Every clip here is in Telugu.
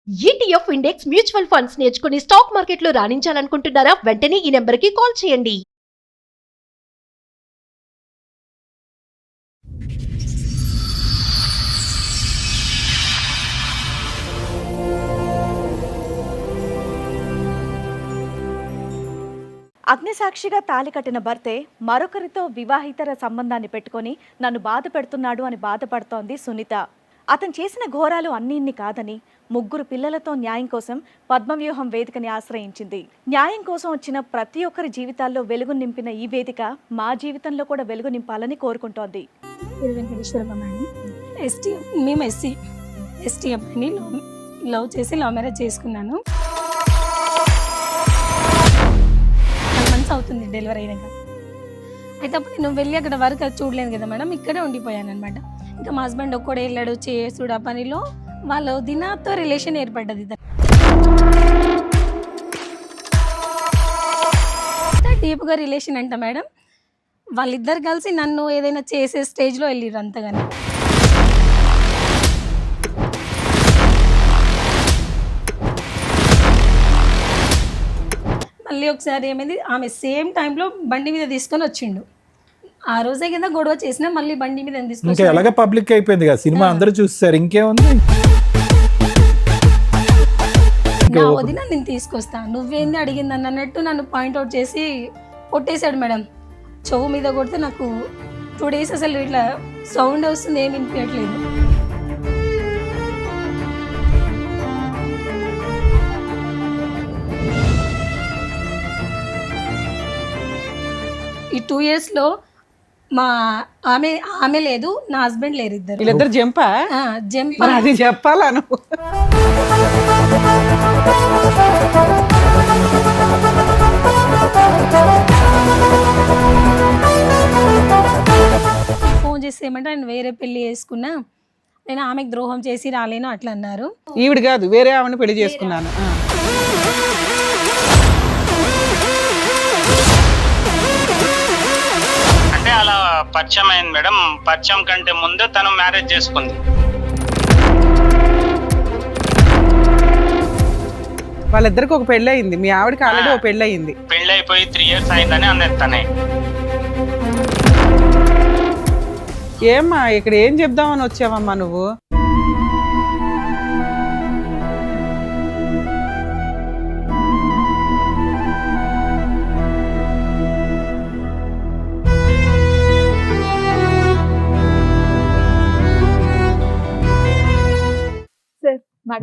ఈటీఎఫ్ ఇండెక్స్ మ్యూచువల్ ఫండ్స్ నేర్చుకుని స్టాక్ మార్కెట్లో రాణించాలనుకుంటున్నారా? వెంటనే ఈ నెంబర్కి కాల్ చేయండి. అగ్నిసాక్షిగా తాళి కట్టిన భర్తే మరొకరితో వివాహితర సంబంధాన్ని పెట్టుకొని నన్ను బాధ పెడుతున్నాడు అని బాధపడుతోంది సునీత. అతను చేసిన ఘోరాలు అన్నీ కాదని 3 పిల్లలతో న్యాయం కోసం పద్మవ్యూహం వేదికని ఆశ్రయించింది. న్యాయం కోసం వచ్చిన ప్రతి ఒక్కరి జీవితాల్లో వెలుగు నింపిన ఈ వేదిక మా జీవితంలో కూడా వెలుగు నింపాలని కోరుకుంటోంది. మేము ఎస్టీ అబ్బాయిని లవ్ చేసి లవ్ మ్యారేజ్ చేసుకున్నాను. 1 months అవుతుంది డెలివరీ అయినాక. అయితే అప్పుడు నేను వెళ్ళి అక్కడ వర్క్ అది చూడలేదు కదా మేడం, ఇక్కడే ఉండిపోయాను అనమాట. ఇంకా మా హస్బెండ్ ఒక్కడే వెళ్ళాడు చేసుడు ఆ పనిలో. వాళ్ళు దినాతో రిలేషన్ ఏర్పడ్డది. డీప్గా రిలేషన్ అంట మేడం. వాళ్ళిద్దరు కలిసి నన్ను ఏదైనా చేసే స్టేజ్లో వెళ్ళిర్రు అంతగానే. మళ్ళీ ఒకసారి ఏమైంది, ఆమె సేమ్ టైంలో బండి మీద తీసుకొని వచ్చిండు. ఆ రోజే కింద గొడవ చేసినా మళ్ళీ బండి మీద తీసుకొని అలాగే పబ్లిక్ అయిపోయింది కదా సినిమా, అందరూ చూస్తారు. ఇంకేముంది, నా వదిన నేను తీసుకొస్తా, నువ్వేంది అడిగింది అన్నట్టు నన్ను పాయింట్అవుట్ చేసి కొట్టేశాడు మేడం. చెవు మీద కొడితే నాకు 2 days అసలు ఇట్లా సౌండ్ వస్తుంది, ఏమి వినిపించట్లేదు. ఈ 2 yearsలో మా ఆమె లేదు, నా హస్బెండ్ లేరు, వీళ్ళిద్దరు జంపా జంప్. అది చెప్పాలా నువ్వు? ఫోన్ చేసి ఏమంటే నేను వేరే పెళ్లి చేసుకున్నా, నేను ఆమెకు ద్రోహం చేసి రాలేను అట్లా అన్నారు. ఈవిడ కాదు, వేరే ఆవిడని పెళ్లి చేసుకున్నాను. అంటే అలా పరిచయం అయింది మేడం. పరిచయం కంటే ముందే తను మ్యారేజ్ చేసుకుంది. వాళ్ళిద్దరికి ఒక పెళ్లి అయింది, మీ ఆవిడకి ఆల్రెడీ ఒక పెళ్లి అయింది. పెళ్లి అయిపోయి 3 years అయిందని అన్నది తనే. ఏమ్మా ఇక్కడ ఏం చెప్దామని వచ్చావమ్మా నువ్వు?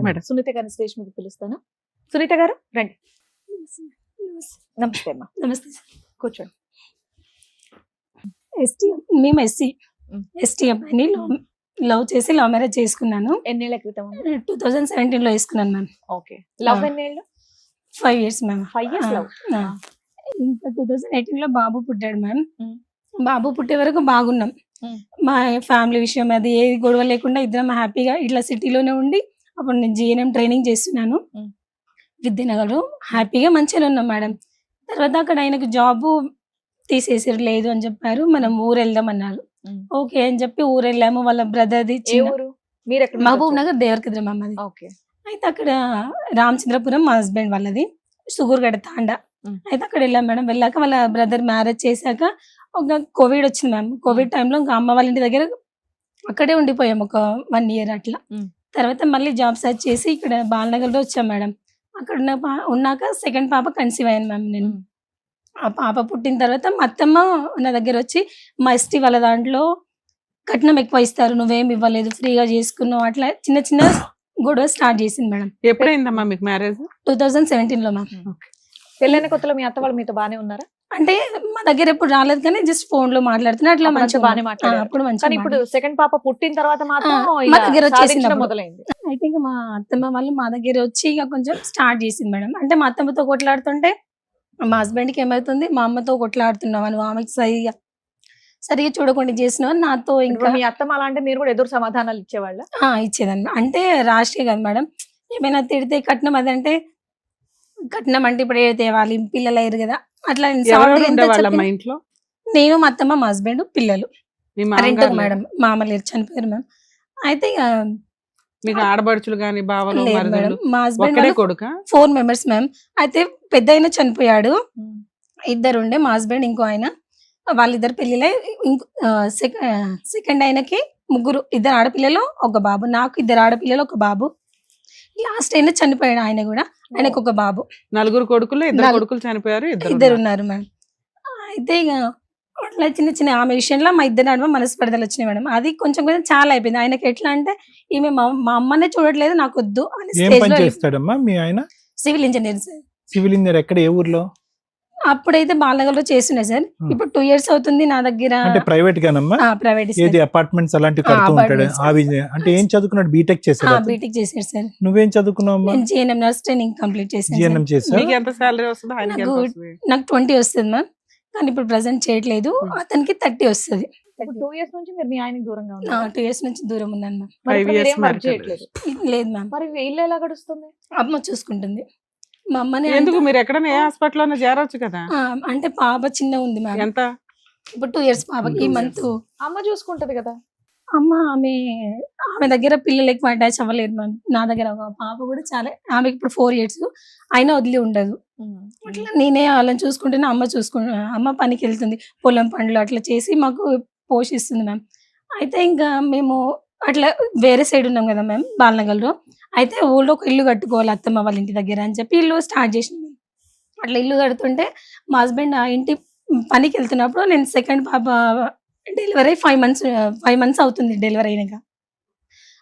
మేడం సునీత గారిని స్టేజ్ మీద పిలుస్తాను. సునీత గారు రండి. నమస్తే అమ్మా. నమస్తే సార్, కూర్చోండి. మేము ఎస్టీ అబ్బాయిని లవ్ చేసి లవ్ మ్యారేజ్ చేసుకున్నాను. ఎన్నేళ్ల క్రితం? 2017లో వేసుకున్నాను మ్యామ్. ఓకే. లవ్ ఎన్నేళ్ళు? 5 years మ్యామ్. 5 years love. ఇంకా 2018లో బాబు పుట్టాడు మ్యామ్. బాబు పుట్టే వరకు బాగున్నాం. మా ఫ్యామిలీ విషయం అది ఏ గొడవ లేకుండా ఇద్దరం హ్యాపీగా ఇట్లా సిటీలోనే ఉండి, అప్పుడు నేను GNM ట్రైనింగ్ చేస్తున్నాను విద్యానగర్లో. హ్యాపీగా మంచిగా ఉన్నాం మేడం. తర్వాత అక్కడ ఆయనకు జాబు తీసేసారు, లేదు అని చెప్పారు. మనం ఊరు వెళ్దాం అన్నారు. ఓకే అని చెప్పి ఊరు వెళ్ళాము. వాళ్ళ బ్రదర్ది మహబూబ్ నగర్ దేవరకద్ర మామది. అయితే అక్కడ రామచంద్రపురం మా హస్బెండ్ వాళ్ళది, సుగూర్గడ తాండా. అయితే అక్కడ వెళ్ళాం మేడం. వెళ్ళాక వాళ్ళ బ్రదర్ మ్యారేజ్ చేశాక ఒక కోవిడ్ వచ్చింది మ్యామ్. కోవిడ్ టైంలో ఇంకా అమ్మ వాళ్ళ ఇంటి దగ్గర అక్కడే ఉండిపోయాం ఒక 1 year అట్లా. తర్వాత మళ్ళీ జాబ్ సర్చ్ చేసి ఇక్కడ బాలనగర్లో వచ్చాం మేడం. అక్కడ ఉన్నాక 2nd పాప కన్సీవ్ అయ్యాను మ్యామ్ నేను. ఆ పాప పుట్టిన తర్వాత మా అత్తమ్మ నా దగ్గర వచ్చి, మా ఎస్టీ వాళ్ళ దాంట్లో కట్నం ఎక్కువ ఇస్తారు, నువ్వేం ఇవ్వలేదు, ఫ్రీగా చేసుకున్నావు, అట్లా చిన్న చిన్న గొడవ స్టార్ట్ చేసింది మేడం. ఎప్పుడైందమ్మా మీకు మ్యారేజ్? 2017లో మ్యామ్. పెళ్ళైన కొత్తలో మీ అత్త వాళ్ళు మీతో బానే ఉన్నారా? అంటే మా దగ్గర ఎప్పుడు రాలేదు కానీ జస్ట్ ఫోన్ లో మాట్లాడుతున్నా, అట్లా మంచిగా బానే మాట్లాడారు. అప్పుడు మంచిగా. ఇప్పుడు 2nd పాప పుట్టిన తర్వాత మాత్రం మా దగ్గర వచ్చేసింది మొదలైంది. అయితే ఇంకా మా అత్తమ్మ వాళ్ళు మా దగ్గర వచ్చి ఇక కొంచెం స్టార్ట్ చేసింది మేడం. అంటే మా అత్తమ్మతో కొట్లాడుతుంటే మా హస్బెండ్కి ఏమవుతుంది, మా అమ్మతో కొట్లాడుతున్నావు, నువ్వు ఆమెకి సరిగా చూడకుండా చేసినావు నాతో. ఇంకా మీ అత్తమ్మ అలా అంటే మీరు కూడా ఎదురు సమాధానాలు ఇచ్చేవాళ్ళ? ఇచ్చేదాన్ని. అంటే రాష్ట్రీయ కదా మేడం, ఏమైనా తిడితే కట్నం అదంటే కట్నం అంటే ఇప్పుడు ఏ తేవాలి, పిల్లలు అయ్యారు కదా అట్లా. నేను మా అత్తమ్మ మా హస్బెండ్ పిల్లలు. మేడం మామలేరు, చనిపోయారు మ్యామ్. అయితే ఇక మీకు ఆడబడుచులు గాని బావలు లేదు మరుదులు మేడం, మా హస్బెండ్ ఒక్కడే కొడుక? 4 members మ్యామ్. అయితే పెద్ద ఆయన చనిపోయాడు, ఇద్దరు ఉండే, మా హస్బెండ్ ఇంకో ఆయన. వాళ్ళిద్దరు పెళ్ళిలే. సెకండ్ ఆయనకి ముగ్గురు, 2 ఆడపిల్లలు 1 బాబు. నాకు 2 ఆడపిల్లలు 1 బాబు. లాస్ట్ అయినా చనిపోయాడు ఆయన కూడా, ఆయనకు 1 బాబు. 4 కొడుకులు, 2 నలుగురు. కొడుకులు చనిపోయారు, 2 ఇద్దరు ఉన్నారు మేడం. అయితే ఇక అట్లా చిన్న చిన్న ఆమె విషయంలో మా ఇద్దరు నడుమ మనస్పర్ధలు వచ్చినాయి మేడం. అది కొంచెం కొంచెం చాలా అయిపోయింది. ఆయనకి ఎట్లా అంటే ఈమె మా అమ్మనే చూడట్లేదు, నాకు వద్దు అని ఏం స్టేజ్ పని లో. చేస్తాడమ్మా మీ ఆయన? Civil engineer sir. Civil engineer ఎక్కడ, ఏ ఊర్లో? అప్పుడైతే బాలనగర్లో చేస్తుండే సార్. ఇప్పుడు 2 years అవుతుంది నా దగ్గర. అంటే ప్రైవేట్ గానమ్మా? ప్రైవేట్ ఏది అపార్ట్మెంట్స్ అలాంటివి కడుతూ ఉంటాడు? అంటే ఏం చదువుకున్నాడు? బీటెక్ చేశాడు? బీటెక్ చేశాడు సార్. నువ్వేం చదువుకున్నావు? నేను జిఎన్ఎం నర్స్ ట్రైనింగ్ కంప్లీట్ చేశాను. జిఎన్ఎం చేసా? మీకు ఎంత సాలరీ వస్తుంది? ఆయనకి ఎంత వస్తుంది? నాకు 20 వస్తుంది మ్యామ్, కానీ ఇప్పుడు ప్రెసెంట్ చేయట్లేదు. అతనికి 30 వస్తుంది. 2 years నుంచి మీరు మీ ఆయనకి దూరంగా ఉన్నారు. 2 years నుంచి దూరం ఉన్నాను మ్యామ్. 5 years marriage. చేయట్లేదు. లేదు మ్యామ్, మరి ఇల్లు ఎలా గడుస్తుంది? అమ్మ చూసుకుంటుంది. మా అమ్మని ఎందుకు మీరు ఎక్కడైనా ఏ హాస్పిటల్ లోనే చేరొచ్చు కదా? అంటే పాప చిన్న ఉంది మ్యామ్. ఎంత? ఇప్పుడు 2 years పాపకి. ఈ మంత్ అమ్మ చూసుకుంటది కదా. ఆమె దగ్గర పిల్లలు ఎక్కువ అటాచ్ అవ్వలేదు మ్యామ్. నా దగ్గర ఒక పాప కూడా చాలా, ఆమెకి ఇప్పుడు 4 years, అయినా వదిలి ఉండదు. అట్లా నేనే వాళ్ళని చూసుకుంటేనే అమ్మ పనికి వెళ్తుంది, పొలం పనులు అట్లా చేసి మాకు పోషిస్తుంది మ్యామ్. అయితే ఇంకా మేము అట్లా వేరే సైడ్ ఉన్నాం కదా మ్యామ్, బాలనగర్లో. అయితే ఊళ్ళో ఒక ఇల్లు కట్టుకోవాలి అత్తమ్మ వాళ్ళ ఇంటి దగ్గర అని చెప్పి ఇల్లు స్టార్ట్ చేసింది. అట్లా ఇల్లు కడుతుంటే మా హస్బెండ్ ఆ ఇంటి పనికి వెళ్తున్నప్పుడు, నేను సెకండ్ పాప డెలివరీ 5 months అవుతుంది డెలివరీ అయినాక.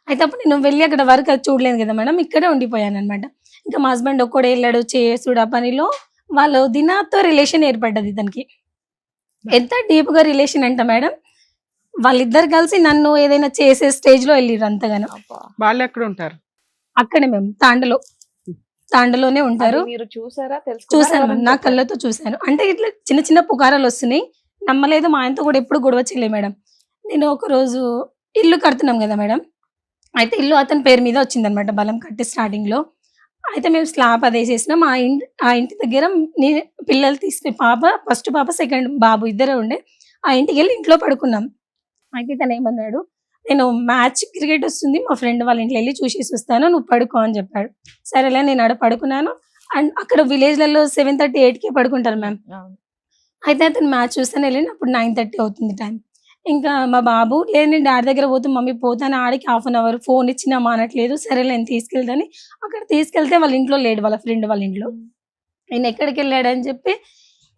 అయితే అప్పుడు నేను వెళ్ళి అక్కడ వర్క్ అది చూడలేను కదా మేడం, ఇక్కడే ఉండిపోయాను అనమాట. ఇంకా మా హస్బెండ్ ఒక్కడే వెళ్ళాడు చేసుడు ఆ పనిలో. వాళ్ళు దినాతో రిలేషన్ ఏర్పడ్డది ఇతనికి. ఎంత డీప్గా రిలేషన్ అంట మేడం, వాళ్ళిద్దరు కలిసి నన్ను ఏదైనా చేసే స్టేజ్ లో వెళ్ళిరు అంతగానో. వాళ్ళు ఎక్కడ ఉంటారు? అక్కడే మేము తాండలోనే ఉంటారు. మీరు చూసారా? చూసాను మ్యామ్, నా కళ్ళతో చూసాను. అంటే ఇట్లా చిన్న చిన్న పుకారాలు వస్తున్నాయి, నమ్మలేదు. మా ఆయనతో కూడా ఎప్పుడు గొడవ చేయలే మేడం. నేను ఒక రోజు ఇల్లు కడుతున్నాం కదా మేడం, అయితే ఇల్లు అతని పేరు మీద వచ్చిందనమాట బలం కట్టి స్టార్టింగ్ లో. అయితే మేము స్లాబ్ అది వేసేసినాం. ఆ ఇంటి దగ్గర పిల్లలు తీసుకుని ఫస్ట్ పాప సెకండ్ బాబు ఇద్దరే ఉండే. ఆ ఇంటికి వెళ్ళి ఇంట్లో పడుకున్నాం. అయితే తను ఏమన్నాడు, నేను మ్యాచ్ క్రికెట్ వస్తుంది, మా ఫ్రెండ్ వాళ్ళ ఇంట్లో వెళ్ళి చూసేసి వస్తాను, నువ్వు పడుకో అని చెప్పాడు. సరేలే నేను ఆడ పడుకున్నాను. అండ్ అక్కడ విలేజ్లలో 7:30, 8కే పడుకుంటారు మ్యామ్. అయితే అతను మ్యాచ్ చూస్తాను వెళ్ళిన అప్పుడు 9:30 అవుతుంది టైం. ఇంకా మా బాబు లేదు, నేను డాడీ దగ్గర పోతే మమ్మీ పోతాను, ఆడికి 1/2 hour ఫోన్ ఇచ్చినా మానట్లేదు. సరే నేను తీసుకెళ్తాను. అక్కడ తీసుకెళ్తే వాళ్ళ ఇంట్లో లేడు, వాళ్ళ ఫ్రెండ్ వాళ్ళ ఇంట్లో. ఆయన ఎక్కడికి వెళ్ళాడని చెప్పి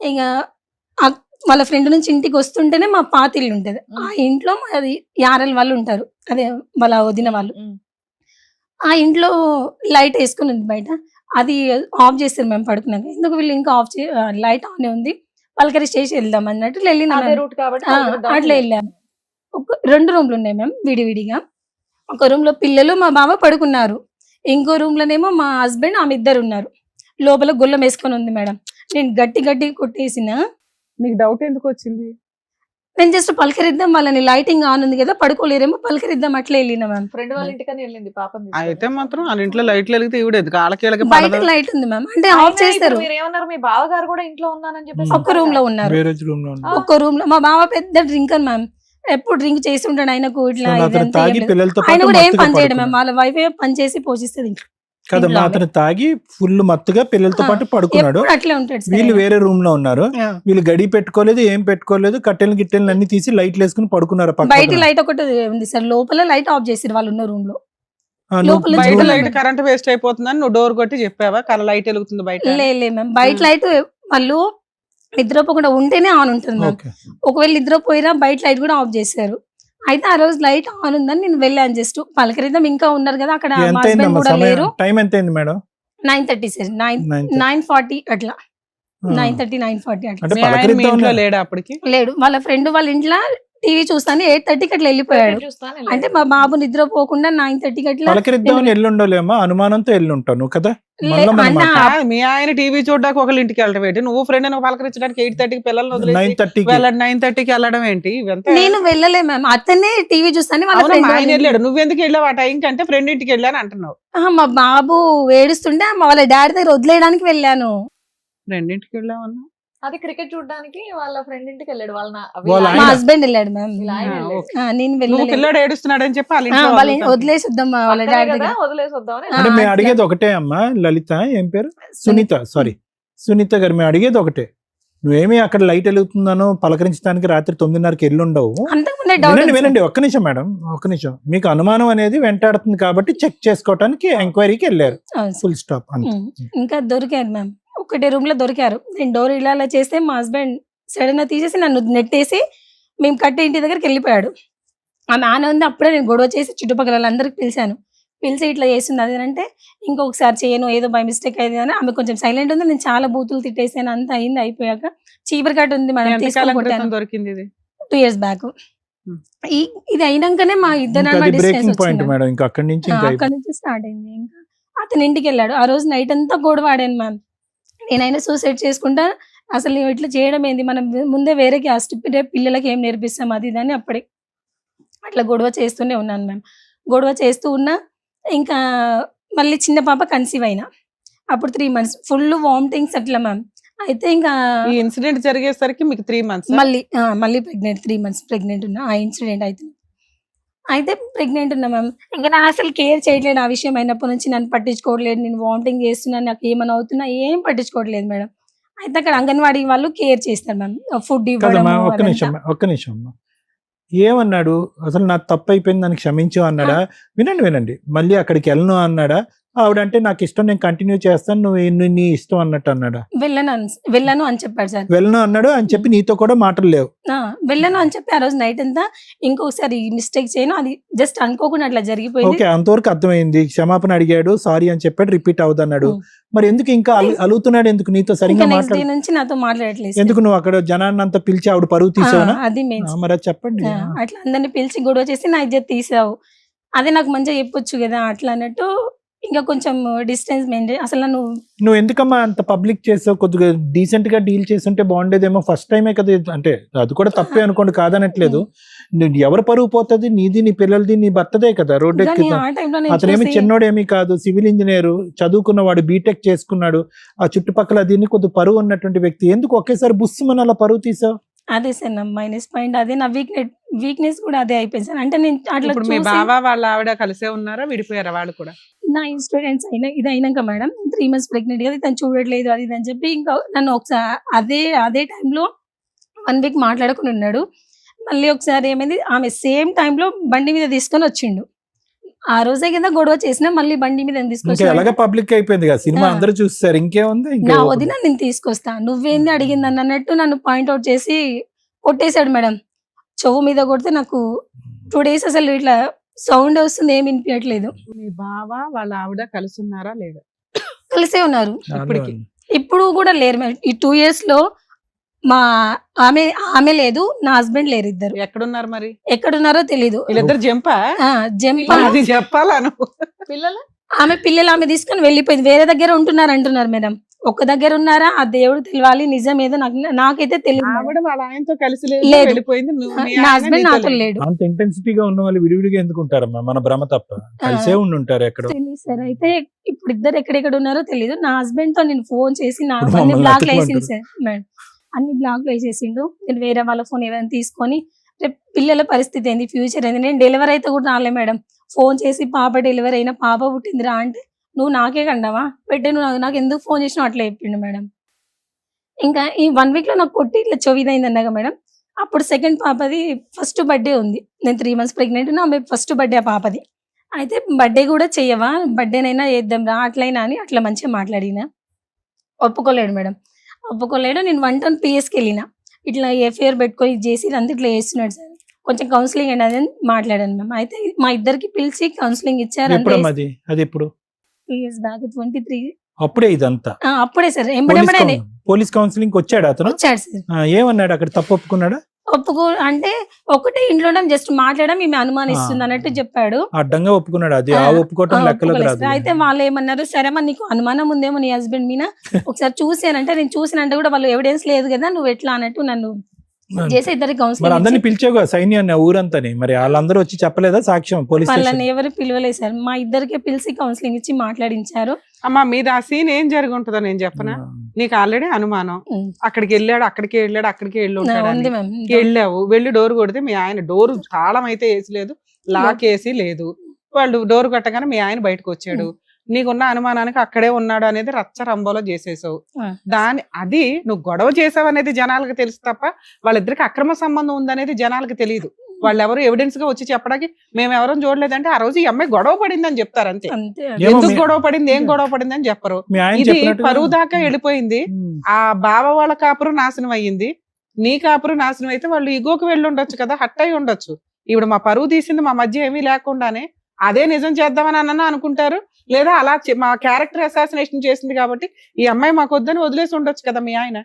ఇక వాళ్ళ ఫ్రెండ్ నుంచి ఇంటికి వస్తుంటేనే మా పాత ఇల్లు ఉంటుంది. ఆ ఇంట్లో అది యారల్ వాళ్ళు ఉంటారు, అదే వాళ్ళ వదిన వాళ్ళు. ఆ ఇంట్లో లైట్ వేసుకుని ఉంది బయట, అది ఆఫ్ చేస్తారు మేము పడుకున్నాక. ఎందుకు వీళ్ళు ఇంకా లైట్ ఆన్ ఉంది, పలకరి చేసి వెళ్దాం అన్నట్టు వెళ్ళినా అట్లా వెళ్ళాము. 2 రూమ్లు ఉన్నాయి మేము విడివిడిగా. ఒక రూమ్ లో పిల్లలు మా బావ పడుకున్నారు, ఇంకో రూమ్ లోనేమో మా హస్బెండ్ ఆమె ఇద్దరు ఉన్నారు. లోపల గొల్లం వేసుకొని ఉంది మేడం. నేను గట్టి కొట్టేసిన. మీకు డౌట్ ఎందుకు వచ్చింది? నేను జస్ట్ పలకరిద్దాం, వాళ్ళని లైటింగ్ ఆన్ ఉంది కదా పడుకోలేరేమో పలకరిద్దాం అట్లా వెళ్ళినా మ్యామ్. ఫ్రెండ్ వాళ్ళ ఇంటికని వెళ్ళింది పాపం. అయితే మాత్రం వాళ్ళ ఇంట్లో లైట్లు వెలిగితే ఈవిడేది కాళ్ళకి బయట లైట్ ఉంది మ్యామ్, అంటే ఆఫ్ చేస్తారు. మీరు ఏమన్నారు, మీ బావగారు కూడా ఇంట్లో ఉన్నానని చెప్పేసి ఒక్క రూమ్ లో ఉన్నారు. వేరే రూమ్ లో ఉన్నారు. ఒక్క రూమ్ లో మా బావ పెద్ద డ్రింకర్ మ్యామ్, ఎప్పుడు డ్రింక్ చేసి ఉంటాడు. ఆయనకు ఇట్లా సో అతను ఇదంతా తాగి ఏం లేదు. పిల్లలతో ఆయన పాటు కూడా ఏం మత్తుగా పని చేయడం మ్యామ్, పడుకున్నాడు. వాళ్ళ వైఫ్ పని చేసి పోషిస్తుంది ఇంట్లో. కదమ్మా, ఇంట్లో అతను తాగి ఫుల్ మత్తుగా పిల్లలతో పాటు పడుకున్నాడు. ఎప్పుడు అట్లే ఉంటాడు సార్ వీళ్ళు ఆయన. వేరే రూమ్ లో ఉన్నారు. ఆ. వీళ్ళు గడి పెట్టుకోలేదు, ఏం పెట్టుకోలేదు, గిట్టెలు అన్ని తీసి లైట్లు వేసుకుని పడుకున్నారు. బయట లైట్ ఒకటి ఉంది సార్, లోపల లైట్ ఆఫ్ చేసారు వాళ్ళు ఉన్న రూమ్ లో. లోపల బయట చూడలేదు లైట్ మేడం. కరెంట్ వేస్ట్ అయిపోతుందని నువ్వు డోర్ కొట్టి చెప్పావా? లైట్ వెలుగుతుంది బయట. లే మ్యామ్, బయట లైట్ వాళ్ళు నిద్రపోకుండా ఉంటేనే ఆన్ ఉంటుంది మ్యామ్. ఓకే. ఒకవేళ నిద్రపోయినా బయట లైట్ కూడా ఆఫ్ చేశారు. అయితే ఆ రోజు లైట్ ఆన్ ఉందని నేను వెళ్ళాను, జస్ట్ పలకరిద్దాం, ఇంకా ఉన్నారు కదా అక్కడ. మా ఎంత హస్బెండ్ అయిందమ్మా కూడా సమయం? లేరు. టైం ఎంత అయింది మేడం? 9:30 సార్, 9:40 అట్లా. 9:30, 9:40 అట్లా. అంటే మీ ఆయన మీ పలకరిద్దాం ఇంట్లో అన్నా. లేడా అప్పటికి? లేడు, వాళ్ళ ఫ్రెండ్ వాళ్ళ ఇంట్లో టీవీ చూస్తాను 8:30కి అట్లా వెళ్ళిపోయాడు. అంటే మా బాబు నిద్రపోకుండా 9:30కి అట్లా. పలకరిద్దాం ఎల్లుండలేమా, అనుమానంతో ఎల్లుంటావు నువ్వు కదా. మళ్ళా మనం అన్న, మాట్లాడు. మీ ఆయన టీవీ చూడడానికి ఒకళ్ళ ఇంటికి వెళ్ళడం ఏంటి? నువ్వు ఫ్రెండ్ పలకరించడానికి 8:30కి పిల్లల్ని వదిలేసి 9:30కి. వెళ్ళడం 9:30కి వెళ్ళడం ఏంటి? ఇవంతా నేను వెళ్ళలే మ్యామ్, అతనే టీవీ చూస్తాను వాళ్ళ అవునా, ఫ్రెండ్ మా వాళ్ళ ఆయన ఇంట్లో. వెళ్ళాడు, నువ్వెందుకు వెళ్ళావు ఆ టైం కంటే? ఫ్రెండ్ ఇంటికి వెళ్ళాను అంటున్నావు. మా బాబు ఏడుస్తుంటే వాళ్ళ డాడీ దగ్గర వదిలేయడానికి వెళ్ళాను. ఫ్రెండ్ ఇంటికి వెళ్ళావన్నా? అది క్రికెట్ చూడడానికి వాళ్ళ ఫ్రెండ్ ఇంటికి వెళ్ళాడు వాళ్ళ వాళ్ళ మా ఆయన? హస్బెండ్ వెళ్ళాడు మ్యామ్. వీళ్ళ ఆయన ఆ, వెళ్ళాడు. ఓకే. నేను నువ్వు వెళ్ళలేదు. పిల్లాడు ఏడుస్తున్నాడు అని చెప్పి వాళ్ళ ఆ, ఇంట్లో వాళ్ళ వదులుతాను. వదిలేసి వద్దాం వాళ్ళ పక్కనే డాడీ కదా దగ్గర. వదిలేసి వద్దామని అంటే మేము అట్లా. అడిగేది ఒకటే అమ్మా లలిత, ఏం పేరు? సునీత, సారీ సునీత గారు, మేము అడిగేది ఒకటే. నువ్వేమి అక్కడ లైట్ వెలుగుతుందనో పలకరించడానికి రాత్రి 9:30కి వెళ్ళుండవు. అంతకుముందే డౌట్ వినండి వినండి, ఒక్క నిమిషం మేడం, ఒక్క నిమిషం. మీకు అనుమానం అనేది వెంటాడుతుంది కాబట్టి చెక్ చేసుకోవటానికి ఎంక్వైరీకి వెళ్ళారు, ఫుల్ స్టాప్ అంతే. ఇంకా దొరికారు మ్యామ్, ఒకటే రూమ్ లో దొరికారు. నేను డోర్ ఇలా చేస్తే మా హస్బెండ్ సడన్ గా తీసేసి నన్ను నెట్టేసి మేము కట్టే ఇంటి దగ్గరికి వెళ్ళిపోయాడు. ఆమె ఆన ఉంది. అప్పుడే నేను గొడవ చేసి చుట్టుపక్కల వాళ్ళందరికి పిలిచాను. పిలిచి ఇట్లా చేస్తుంది అది అంటే ఇంకొకసారి చేయను, ఏదో బై మిస్టేక్ అయింది అని. ఆమె కొంచెం సైలెంట్ ఉంది. నేను చాలా బూతులు తిట్టేసాను. అంత అయింది. అయిపోయాక చీపురు కట్ట ఉంది మేడం, ఎంతకాలం క్రితం తీసుకుంటాను. దొరికింది ఇది? 2 years బ్యాక్. ఇది అయినాకనే మా ఇద్దరు ఇంకా అది బ్రేకింగ్ పాయింట్ మేడం, ఇంకా అక్కడి నుంచి ఇంకా అక్కడ నుంచి స్టార్ట్ అయింది. ఇంకా అతను ఇంటికి వెళ్ళాడు. ఆ రోజు నైట్ అంతా గొడవ ఆడాను మ్యామ్. నేనైనా సూసైడ్ చేసుకుంటా, అసలు నువ్వు ఇట్లా చేయడం ఏంది, మనం ముందే వేరే క్యాస్ట్ పిల్లలకి ఏం నేర్పిస్తాం అది ఇది అని అప్పుడే అట్లా గొడవ చేస్తూనే ఉన్నాను మ్యామ్. గొడవ చేస్తూ ఉన్నా. ఇంకా మళ్ళీ చిన్న పాప కన్సీవ్ అయినా. అప్పుడు 3 months ఫుల్ వామిటింగ్స్ అట్లా మ్యామ్. అయితే ఇంకా ఈ ఇన్సిడెంట్ జరిగేసరికి మీకు 3 months మళ్ళీ ప్రెగ్నెంట్, 3 months ప్రెగ్నెంట్ ఉన్నా. ఆ ఇన్సిడెంట్ అయితే ప్రెగ్నెంట్ ఉన్నా మ్యామ్. ఇంకా నేను అసలు కేర్ చేయట్లేదు. ఆ విషయం అయినప్పటి నుంచి నన్ను పట్టించుకోవట్లేదు. నేను వామిటింగ్ చేస్తున్నాను, నాకు ఏమైనా అవుతున్నా ఏం పట్టించుకోవట్లేదు మేడం. అయితే అక్కడ అంగన్వాడీ వాళ్ళు కేర్ చేస్తారు మ్యామ్, ఫుడ్ కదమ్మా. ఇవ్వడం. ఒక్క నిమిషం అమ్మా. ఏమన్నాడు అసలు? నాకు తప్పు అయిపోయింది, దానికి క్షమించు అన్నాడా? వినండి, మళ్ళీ అక్కడికి వెళ్ళను అన్నాడా? ఆవిడంటే నాకు ఇష్టం, నేను కంటిన్యూ చేస్తాను, నువ్వు నీ ఇష్టం అన్నట్టు అన్నాడా? వెళ్ళను అని చెప్పాడు సార్. వెళ్ళను అన్నాడు అని చెప్పి నీతో కూడా మాటలు లేవు? వెళ్ళను అని చెప్పి ఆ రోజు నైట్ అంతా ఇంకొకసారి మిస్టేక్ చేయను, అది జస్ట్ అనుకోకుండా అట్లా జరిగిపోయింది. ఓకే, అంతవరకు అర్థమైంది. క్షమాపణ అడిగాడు, సారీ అని చెప్పాడు, రిపీట్ అవుదన్నాడు. మరి ఎందుకు ఇంకా అలుగుతున్నాడు? ఎందుకు నీతో ఇంకా సరిగ్గా నెక్స్ట్ డే మాట్లాడు? నుంచి నాతో మాట్లాడట్లేదు. ఎందుకు నువ్వు అక్కడ జనాన్ని అంతా పిలిచి ఆవిడ పరువు తీసావునా? అది మెయిన్. మరి అది చెప్పండి. అట్లా అందరిని పిలిచి గొడవ చేసి నా ఇజ్జత్ తీసావు, అదే నాకు మంచిగా చెప్పొచ్చు కదా అట్లా అన్నట్టు. ఇంకా కొంచెం డిస్టెన్స్ మెయింటైన్. అసలు నువ్వు ఎందుకమ్మా అంత పబ్లిక్ చేసావు? కొద్దిగా డీసెంట్ గా డీల్ చేస్తుంటే బాగుండేదేమో. ఫస్ట్ టైమే కదా ఇది. అంటే అది కూడా తప్పే అనుకోండి, కాదనట్లేదు. ఎవరు పరువు పోతుంది? నీది, నీ పిల్లలది, నీ భర్తదే కదా. రోడ్డు ఎక్కి అతనేమి చిన్నోడేమీ కాదు, సివిల్ ఇంజనీర్ చదువుకున్నవాడు, బీటెక్ చేసుకున్నాడు. ఆ చుట్టుపక్కల దీన్ని కొద్ది పరువు ఉన్నటువంటి వ్యక్తి. ఎందుకు ఒకేసారి బుస్సుమని అలా పరువు తీసావు? అదే సార్ నా మైనస్ పాయింట్. అదే నా వీక్నెస్ కూడా అదే అయిపోయింది సార్. అంటే నేను అట్లా ఇప్పుడు మీ బావ వాళ్ళ ఆవిడ కలిసే ఉన్నారా, విడిపోయారా వాళ్ళు కూడా? నా ఇన్స్టూడెంట్స్ ఇది అయినాక మేడం 3 months ప్రెగ్నెంట్ కదా, తను చూడట్లేదు అది ఇది అని చెప్పి ఇంకా నన్ను ఒకసారి అదే టైంలో 1 week మాట్లాడుకుని ఉన్నాడు. మళ్ళీ ఒకసారి ఏమైంది, ఆమె సేమ్ టైంలో బండి మీద తీసుకొని వచ్చిండు. ఆ రోజే కదా గొడవ చేసినా మళ్ళీ బండి మీద తీసుకొచ్చి ఎలాగ పబ్లిక్ అయిపోయింది కదా, సినిమా అందరూ చూస్తారు, ఇంకేముంది? నా వదిన నేను తీసుకొస్తా, నువ్వేంది అడిగింది అన్నట్టు నన్ను పాయింట్అవుట్ చేసి కొట్టేశాడు మేడం. చెవు మీద కొడితే నాకు 2 days అసలు ఇట్లా సౌండ్ వస్తుంది, ఏమి వినిపించట్లేదు. మీ బావ వాళ్ళ ఆవిడ కలిసి ఉన్నారా లేదా? కలిసే ఉన్నారు. ఇప్పటికి ఇప్పుడు కూడా లేరు మేడం. ఈ 2 years లో మా ఆమె లేదు, నా హస్బెండ్ లేరు. ఇద్దరు ఎక్కడున్నారు మరి? ఎక్కడున్నారో తెలీదు. వీళ్ళిద్దరు జంపా? జంప్. అది చెప్పాలా నువ్వు? పిల్లలు ఆమె తీసుకొని వెళ్ళిపోయింది. వేరే దగ్గర ఉంటున్నారు అంటున్నారు మేడం. ఒక్క దగ్గర ఉన్నారా ఆ దేవుడు తెలియాలి. నిజం ఏదో నాకైతే తెలియదు. ఆవిడ వాళ్ళ ఆయనతో కలిసి లేదు. వెళ్ళిపోయింది. నా హస్బెండ్ నాతో లేడు. అంత ఇంటెన్సిటీగా ఉన్న వాళ్ళు విడివిడిగా ఎందుకు ఉంటారమ్మా? మన భ్రమ తప్ప. కలిసే ఉంటారు ఎక్కడ. తెలియదు సార్. అయితే ఇప్పుడు ఇద్దరు ఎక్కడెక్కడ ఉన్నారో తెలియదు. నా హస్బెండ్ తో నేను ఫోన్ చేసి నా ఇప్పుడు అన్ని మమ్మల్ని బ్లాక్ వేసింది అతుక్కుంటారు. Sir madam. అన్ని బ్లాక్ వేసేసిండు. నేను వేరే వాళ్ళ ఫోన్ ఏదైనా తీసుకొని రేపు పిల్లల పరిస్థితి ఏంది, ఫ్యూచర్ ఏంది. నేను డెలివరీ అయితే కూడా రాలే మేడం. ఫోన్ చేసి పాప డెలివరీ అయినా, పాప పుట్టిందిరా అంటే నువ్వు నాకే కండవా పెట్టే, నువ్వు నాకు ఎందుకు ఫోన్ చేసినావు అట్లా చెప్పిండు మేడం. ఇంకా ఈ 1 week లో నాకు కొట్టి ఇట్లా చొవిదైంది అన్నాగా మేడం. అప్పుడు సెకండ్ పాపది ఫస్ట్ బర్త్డే ఉంది. నేను 3 months ప్రెగ్నెంట్ ఉన్నా. ఆమె ఫస్ట్ బర్త్డే ఆ పాపది. అయితే బర్త్డే కూడా చెయ్యవా, బర్త్డేనైనా చేద్దాం రా అట్లయినా అని అట్లా మంచిగా మాట్లాడినా. ఒప్పుకోలేడు మేడం, ఒప్పుకోలేడు. నేను 1 town PSకి వెళ్ళిన. ఇట్లా ఎఫ్ఐఆర్ పెట్టుకొని చేసి అంతా ఇట్లా చేస్తున్నాడు సార్, కొంచెం కౌన్సిలింగ్ అండి అని మాట్లాడాను మ్యామ్. అయితే మా ఇద్దరికి పిలిచి కౌన్సిలింగ్ ఇచ్చారు. ఎప్పుడమ్మా అది ఎప్పుడు? 3 years బ్యాక్ 23. అప్పుడే ఇదంతా? అప్పుడే సార్. ఎంబడే పోలీస్ కౌన్సిలింగ్ వచ్చాడు అతను? వచ్చాడు సార్. ఏమన్నాడు అక్కడ? తప్పు ఒప్పుకున్నాడా? అంటే ఒకటే ఇంట్లో జస్ట్ మాట్లాడడం, ఈమె అనుమానిస్తుంది అన్నట్టు చెప్పాడు. అడ్డంగా ఒప్పుకున్నాడు. అది ఒప్పుకోవటం లెక్కలోకి రాదు. అయితే వాళ్ళు ఏమన్నారు, సరే మరి నీకు అనుమానం ఉందేమో నీ హస్బెండ్ మీద, ఒకసారి చూసానంటే నేను చూసినంటే కూడా వాళ్ళు ఎవిడెన్స్ లేదు కదా, నువ్వు ఎట్లా అన్నట్టు నన్ను చేసి ఇద్దరికి మరి అందరిని కౌన్సిలింగ్. పిలిచావు సైన్యాన్ని, ఊరంతని. మరి వాళ్ళందరూ వచ్చి చెప్పలేదా సాక్ష్యం పోలీస్ వాళ్ళని స్టేషన్? ఎవరు పిలవలేదు సార్. మా ఇద్దరికి పిలిచి కౌన్సిలింగ్ ఇచ్చి మాట్లాడించారు. అమ్మా మీద ఆ సీన్ ఏం జరిగి ఉంటుందో నేను చెప్పనా? నీకు ఆల్రెడీ అనుమానం ఉమ్. అక్కడికి వెళ్ళి ఉంది ఉంటాడు మ్యామ్. వెళ్ళావు, వెళ్ళి డోర్ కొడితే మీ ఆయన డోర్ తాళం అయితే వేసి లేదు, లాక్ వేసి లేదు. వాళ్ళు డోర్ కొట్టగానే మీ ఆయన బయటకు వచ్చాడు. నీకున్న అనుమానానికి అక్కడే ఉన్నాడు అనేది రచ్చ రంబోలో చేసేసావు. ఆ. అది నువ్వు గొడవ చేసావు అనేది జనాలకు తెలుసు తప్ప వాళ్ళిద్దరికి అక్రమ సంబంధం ఉందనేది జనాలకు తెలియదు. వాళ్ళు ఎవరు ఎవిడెన్స్ గా వచ్చి చెప్పడానికి మేము ఎవరూ చూడలేదంటే ఆ రోజు ఈ అమ్మాయి గొడవ పడింది అని చెప్తారు అంతే. అంతే. ఏమో ఎందుకు మీ- గొడవ పడింది, ఏం గొడవ పడింది అని చెప్పరు. మీ ఆయన ఇది చెప్పినట్టుగా- పరువు దాకా వెళ్ళిపోయింది. ఆ బావ వాళ్ళ కాపురం నాశనం అయ్యింది, నీ కాపురం నాశనం అయితే వాళ్ళు ఇగోకి వెళ్ళి ఉండొచ్చు కదా, హట్ అయి ఉండొచ్చు. ఇప్పుడు మా పరువు తీసింది మా మధ్య ఏమీ లేకుండానే అదే నిజం చేద్దామని అన్న అనుకుంటారు, లేదా అలా మా క్యారెక్టర్ అసాసినేషన్ చేసింది కాబట్టి ఈ అమ్మాయి మాకు వద్దని వదిలేసి ఉండొచ్చు కదా మీ ఆయన.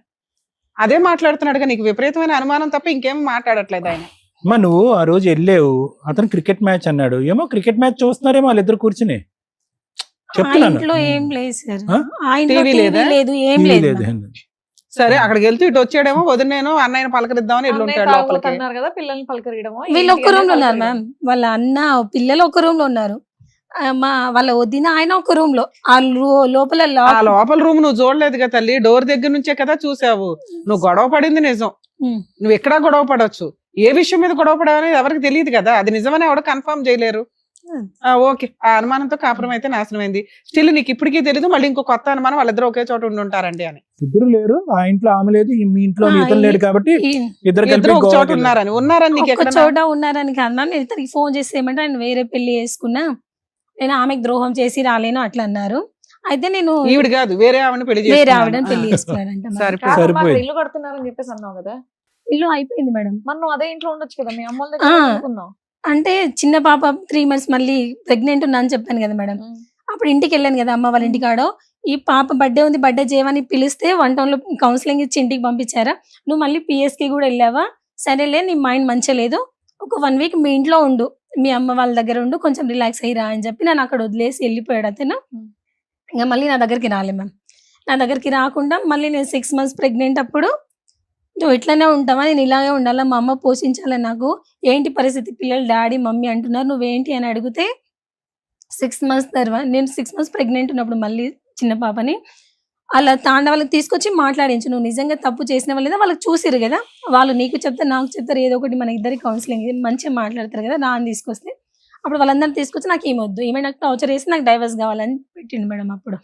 అదే మాట్లాడుతున్నాడుగా, నీకు విపరీతమైన అనుమానం తప్ప ఇంకేం మాట్లాడట్లేదు ఆయన. అమ్మా నువ్వు ఆ రోజు వెళ్ళావు, అతను క్రికెట్ మ్యాచ్ అన్నాడు, ఏమో క్రికెట్ మ్యాచ్ చూస్తున్నారేమో వాళ్ళిద్దరు కూర్చుని ఆ చెప్తున్నాను. ఇంట్లో ఏం లేదు సార్, ఆ? ఆ ఇంట్లో టీవీ టీవీ లేదా? లేదు, ఏం టీవీ లేదు లేదు. మ్యామ్. సరే అక్కడికి వెళ్తూ ఇటు వచ్చాడేమో, వదిలేను అన్నయ్యని పలకరిద్దామని ఇల్లు అన్నయ్య ఉంటాడు తాగుబోతు లోపలికి. అన్నారు కదా, పిల్లల్ని పలకరియడమో వీళ్ళు ఒక్క రూమ్ లో ఉన్నారు మ్యామ్, వాళ్ళ అన్న పిల్లలు ఒక రూమ్ లో ఉన్నారు, వాళ్ళ వదిన ఆయన ఒక రూమ్ లో, ఆ లోపల ఆ లోపల రూమ్ నువ్వు చూడలేదు కదా తల్లి, డోర్ దగ్గర నుంచే కదా చూసావు. నువ్వు గొడవ పడింది నిజం, నువ్వు ఎక్కడా గొడవ పడవచ్చు. ఏ విషయం మీద గొడవ పడవనేది ఎవరికి తెలియదు కదా, అది నిజమని ఎవరు కన్ఫర్మ్ చేయలేరు. ఓకే, ఆ అనుమానంతో కాపురం అయితే నాశనం అయింది. స్టిల్ నీకు ఇప్పటికీ తెలీదు, మళ్ళీ ఇంకో కొత్త అనుమానం వాళ్ళిద్దరు ఒకే చోట ఉండి ఉంటారండి అని. ఇద్దరు లేరు, ఆ ఇంట్లో ఆమె లేదు, మీ ఇంట్లో ఇతను లేడు కాబట్టి ఇద్దరు ఇద్దరు కలిపి ఒక చోట గోవాకి వెళ్ళారు. ఉన్నారని నీకు ఒక్క ఎక్కడ చోట ఉన్నారని కాదు మ్యామ్, నేను ఇతనికి ఫోన్ చేసి ఏమంటే ఆయన వేరే పెళ్లి చేసుకున్నా, నేను ఆమెకు ద్రోహం చేసి రాలేను అట్లా అన్నారు. అయితే నేను ఈవిడ కాదు వేరే ఆవిడని పెళ్లి వేరే చేసుకున్నాను. ఆవిడని పెళ్లి చేసుకున్నారంట మ్యామ్. సరిపోయింది. సరిపోయింది. ఇల్లు కడుతున్నారని చెప్పేసి అన్నావు కదా, ఇల్లు అయిపోయింది మేడం. మరి నువ్వు అదే ఇంట్లో ఉండొచ్చు కదా, మీ అమ్మోళ్ళ ఆ. దగ్గర ఎందుకున్నావు? అంటే చిన్న పాప 3 months మళ్ళీ ప్రెగ్నెంట్ ఉన్నా అని చెప్పాను కదా మేడం, అప్పుడు ఇంటికి వెళ్ళాను కదా అమ్మ వాళ్ళ ఇంటికాడో, ఈ పాప బర్త్డే ఉంది బర్త్డే చేయమని పిలిస్తే 1 town లో కౌన్సిలింగ్ ఇచ్చి ఇంటికి పంపించారా, నువ్వు మళ్ళీ పిఎస్కి కూడా వెళ్ళావా, సరేలే నీ మైండ్ మంచిగా లేదు, ఒక 1 week మీ ఇంట్లో ఉండు, మీ అమ్మ వాళ్ళ దగ్గర ఉండు, కొంచెం రిలాక్స్ అయ్యిరా అని చెప్పి నన్ను అక్కడ వదిలేసి వెళ్ళిపోయాడు అతను. ఇంకా మళ్ళీ నా దగ్గరికి రాలే మ్యామ్, నా దగ్గరికి రాకుండా మళ్ళీ నేను 6 months ప్రెగ్నెంట్ అప్పుడు, నువ్వు ఇట్లానే ఉంటావా, నేను ఇలాగే ఉండాలా, మా అమ్మ పోషించాలి, నాకు ఏంటి పరిస్థితి, పిల్లలు డాడీ మమ్మీ అంటున్నారు, నువ్వేంటి అని అడిగితే 6 months తర్వాత, నేను 6 months ప్రెగ్నెంట్ ఉన్నప్పుడు మళ్ళీ చిన్న పాపని అలా వాళ్ళకి తీసుకొచ్చి మాట్లాడించు, నువ్వు నిజంగా తప్పు చేసిన వాళ్ళేదా వాళ్ళకి చూసిరు కదా, వాళ్ళు నీకు చెప్తారు నాకు చెప్తారు, ఏదో ఒకటి మన ఇద్దరి కౌన్సిలింగ్ మంచిగా మాట్లాడతారు కదా, నా అని తీసుకొస్తే అప్పుడు వాళ్ళందరినీ తీసుకొచ్చి నాకు ఏమొద్దు, ఏమైనా నాకు టార్చర్ చేసి నాకు డైవర్స్ కావాలని పెట్టిండు మేడం. అప్పుడు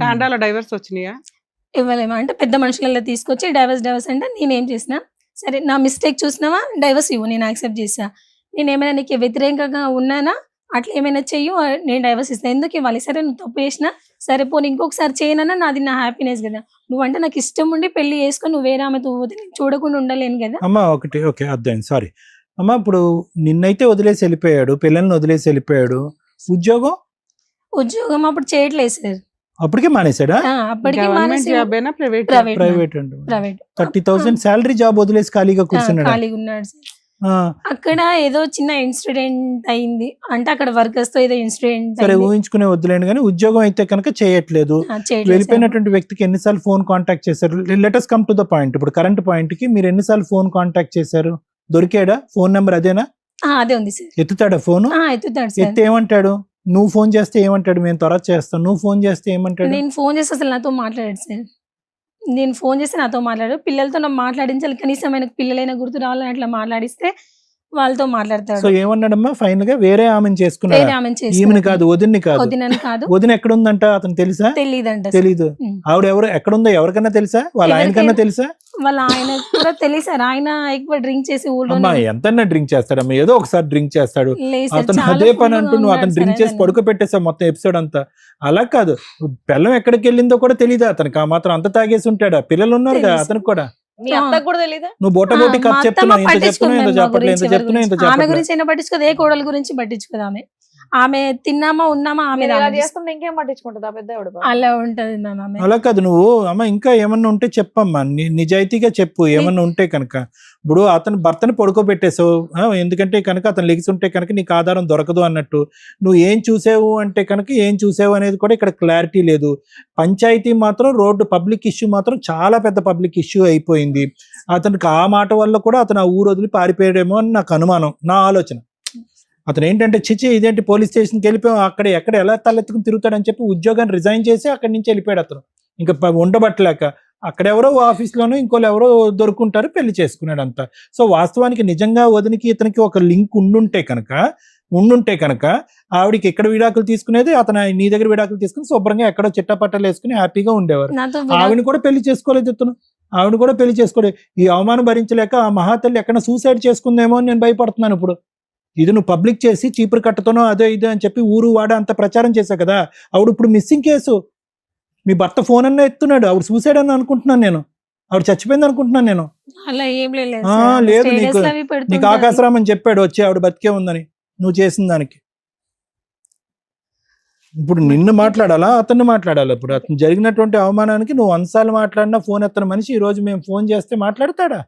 తాండాలో డైవర్స్ వచ్చినాయా? ఇవ్వలేమా అంటే పెద్ద మనుషులలో తీసుకొచ్చి డైవర్స్ అంటే నేనేం చేసిన, సరే నా మిస్టేక్ చూసినావా డైవర్స్ ఇవ్వు, నేను యాక్సెప్ట్ చేసా, నేను ఏమైనా నీకు వ్యతిరేకంగా ఉన్నానా, అట్లా ఏమైనా చెయ్యు, నేను డైవర్స్ ఇస్తాను, ఎందుకు ఇవ్వాలి, సరే నువ్వు తప్పు చేసినా సరే పోనీ ఇంకొకసారి చేయనన్నా నాది నా హ్యాపీనెస్ కదా, నువ్వంటే నాకు ఇష్టం ఉండి పెళ్లి చేసుకొని నువ్వు వేరే ఆమెతో పోతే నేను చూడకుండా ఉండలేను కదా. అమ్మ ఒకటి ఓకే అర్థం, సారీ అమ్మ. ఇప్పుడు నిన్నైతే వదిలేసి వెళ్ళిపోయాడు, పిల్లల్ని వదిలేసి వెళ్ళిపోయాడు, ఉద్యోగం అప్పుడు చేయట్లేదు సార్, అప్పటికే మానేశాడా? అప్పటికి గవర్నమెంట్ జాబ్ అయినా ప్రైవేట్ ప్రైవేట్ అండి. ప్రైవేట్ 30,000 శాలరీ జాబ్ వదిలేసి ఖాళీగా కూర్చున్నాడు. ఖాళీగా ఉన్నాడు సార్. అక్కడ ఏదో చిన్న ఇన్సిడెంట్ అయింది, అంటే అక్కడ వర్కర్స్ తో ఏదో ఇన్సిడెంట్ సరే ఊహించుకునే వద్దులేండి, కానీ ఉద్యోగం అయితే కనుక చేయట్లేదు. వెళ్ళిపోయినటువంటి వ్యక్తికి ఎన్నిసార్లు ఫోన్ కాంటాక్ట్ చేశారు? Let's come to the point. ఇప్పుడు కరెంట్ పాయింట్ కి మీరు ఎన్నిసార్లు ఫోన్ కాంటాక్ట్ చేశారు? దొరికాడా? ఫోన్ నెంబర్ అదేనా? అదే ఉంది సార్. ఎత్తుతాడా ఫోన్? ఎత్తుతాడు సార్. ఎత్తి ఏమంటాడు? నువ్వు ఫోన్ చేస్తే ఏమంటాడు? మేము త్వరగా చేస్తాం. నువ్వు ఫోన్ చేస్తే ఏమంటాడు? నేను ఫోన్ చేస్తే అసలు నాతో మాట్లాడాడు సార్. నేను ఫోన్ చేస్తే నాతో మాట్లాడాడు. పిల్లలతో నాకు మాట్లాడించాలి, కనీసం ఆయనకు పిల్లలైనా గుర్తు రావాలని అట్లా మాట్లాడిస్తే వాళ్ళతో మాట్లాడతాడు. సో ఏమన్నాడమ్మా ఫైనల్ గా? వేరే ఆమెను చేసుకున్నాడు. వేరే ఆమెను ఈమెను కాదు, వదిన్ని కాదు. వదినని కాదు. వదిన ఎక్కడ ఉందంట అతను తెలుసా? తెలీదంట. తెలీదు. ఆవిడ ఎవరు ఎక్కడుందో ఎవరికన్నా తెలుసా? వాళ్ళ ఆయనకన్నా తెలుసా? వాళ్ళ ఆయన కూడా తెలిసారు. ఆయన ఎక్కువ డ్రింక్ చేసి ఊళ్ళో ఎంతన్నా డ్రింక్ చేస్తాడమ్మా, ఏదో ఒకసారి డ్రింక్ చేస్తాడు అతను. అదే పని అంటూ నువ్వు అతను డ్రింక్ చేసి పడుకోబెట్టేసావు మొత్తం ఎపిసోడ్ అంతా. అలా కాదు, పిల్లం ఎక్కడికి వెళ్ళిందో కూడా తెలియదు అతనికి. ఆ మాత్రం అంత తాగేసి ఉంటాడా? పిల్లలు ఉన్నారు కదా అతనికి కూడా. మీ అత్తకు కూడా తెలీదా? నువ్వు బోటబోటి కథ చెప్తున్నావు, ఇంత చెప్తున్నావు, ఇంత చెప్పట్లేదు, ఇంత చెప్తున్నావు, ఇంత ఆమె చెప్పట్లేదు. గురించి అయినా పట్టించుకోదు, ఏ కోడల గురించి పట్టించుకోదు. ఆమె తిన్నామా ఉన్నామా ఆమె మీరు ఇలా చేస్తుంటే ఇంకేం పట్టించుకుంటుందా పెద్ద ఆవిడ? అలా ఉంటది మ్యామ్ ఆమె. అలా కాదు, నువ్వు అమ్మ ఇంకా ఏమన్నా ఉంటే చెప్పమ్మా, నిజాయితీగా చెప్పు ఏమన్నా ఉంటే కనుక. ఇప్పుడు అతను భర్తని పడుకోబెట్టేసావు, ఎందుకంటే కనుక అతను లెగిసి ఉంటే కనుక నీకు ఆధారం దొరకదు అన్నట్టు. నువ్వు ఏం చూసావు అంటే కనుక ఏం చూసావు అనేది కూడా ఇక్కడ క్లారిటీ లేదు. పంచాయతీ మాత్రం, రోడ్డు పబ్లిక్ ఇష్యూ మాత్రం చాలా పెద్ద పబ్లిక్ ఇష్యూ అయిపోయింది. అతనికి ఆ మాట వల్ల కూడా అతను ఆ ఊరు వదిలి పారిపోయాడేమో అని నాకు అనుమానం, నా ఆలోచన. అతను ఏంటంటే చిచి ఇదేంటి పోలీస్ స్టేషన్కి వెళ్ళిపోయాం, అక్కడ ఎక్కడ ఎలా తలెత్తుకుని తిరుగుతాడని చెప్పి ఉద్యోగాన్ని రిజైన్ చేసి అక్కడి నుంచి వెళ్ళిపోయాడు అతను. ఇంకా ఉండబట్టలేక అక్కడెవరో ఆఫీస్లోనో ఇంకోళ్ళు ఎవరో దొరుకుంటారు, పెళ్లి చేసుకున్నాడు అంతా. సో వాస్తవానికి నిజంగా వదినికి ఇతనికి ఒక లింక్ ఉండుంటే కనుక ఆవిడకి ఎక్కడ విడాకులు తీసుకునేది, అతను నీ దగ్గర విడాకులు తీసుకుని శుభ్రంగా ఎక్కడో చిట్టపట్టలు వేసుకుని హ్యాపీగా ఉండేవారు. నాతో ఆవిడ కూడా పెళ్లి చేసుకోలేదు ఇతను, ఆవిడ కూడా పెళ్లి చేసుకోలేదు. ఈ అవమానం భరించలేక ఆ మహాతల్లి ఎక్కడ సూసైడ్ చేసుకుందేమో అని నేను భయపడుతున్నాను ఇప్పుడు. ఇది నువ్వు పబ్లిక్ చేసి చీపురు కట్టతోనో అదే ఇదే అని చెప్పి ఊరు వాడ అంత ప్రచారం చేశావు కదా, ఆవిడ ఇప్పుడు మిస్సింగ్ కేసు. మీ భర్త ఫోన్ అన్న ఎత్తున్నాడు, ఆవిడ సూసైడ్ అని అనుకుంటున్నాను నేను, ఆవిడ చచ్చిపోయింది అనుకుంటున్నాను నేను. అలా ఏం లేదు లేదు, నీకు ఆకాశరామని చెప్పాడు వచ్చి ఆవిడ బతికే ఉందని నువ్వు చేసిన దానికి. ఇప్పుడు నిన్ను మాట్లాడాలా అతన్ని మాట్లాడాలా? ఇప్పుడు అతను జరిగినటువంటి అవమానానికి నువ్వు అన్సార్లు మాట్లాడినా ఫోన్ ఎత్తన మనిషి ఈ రోజు మేము ఫోన్ చేస్తే మాట్లాడతాడా?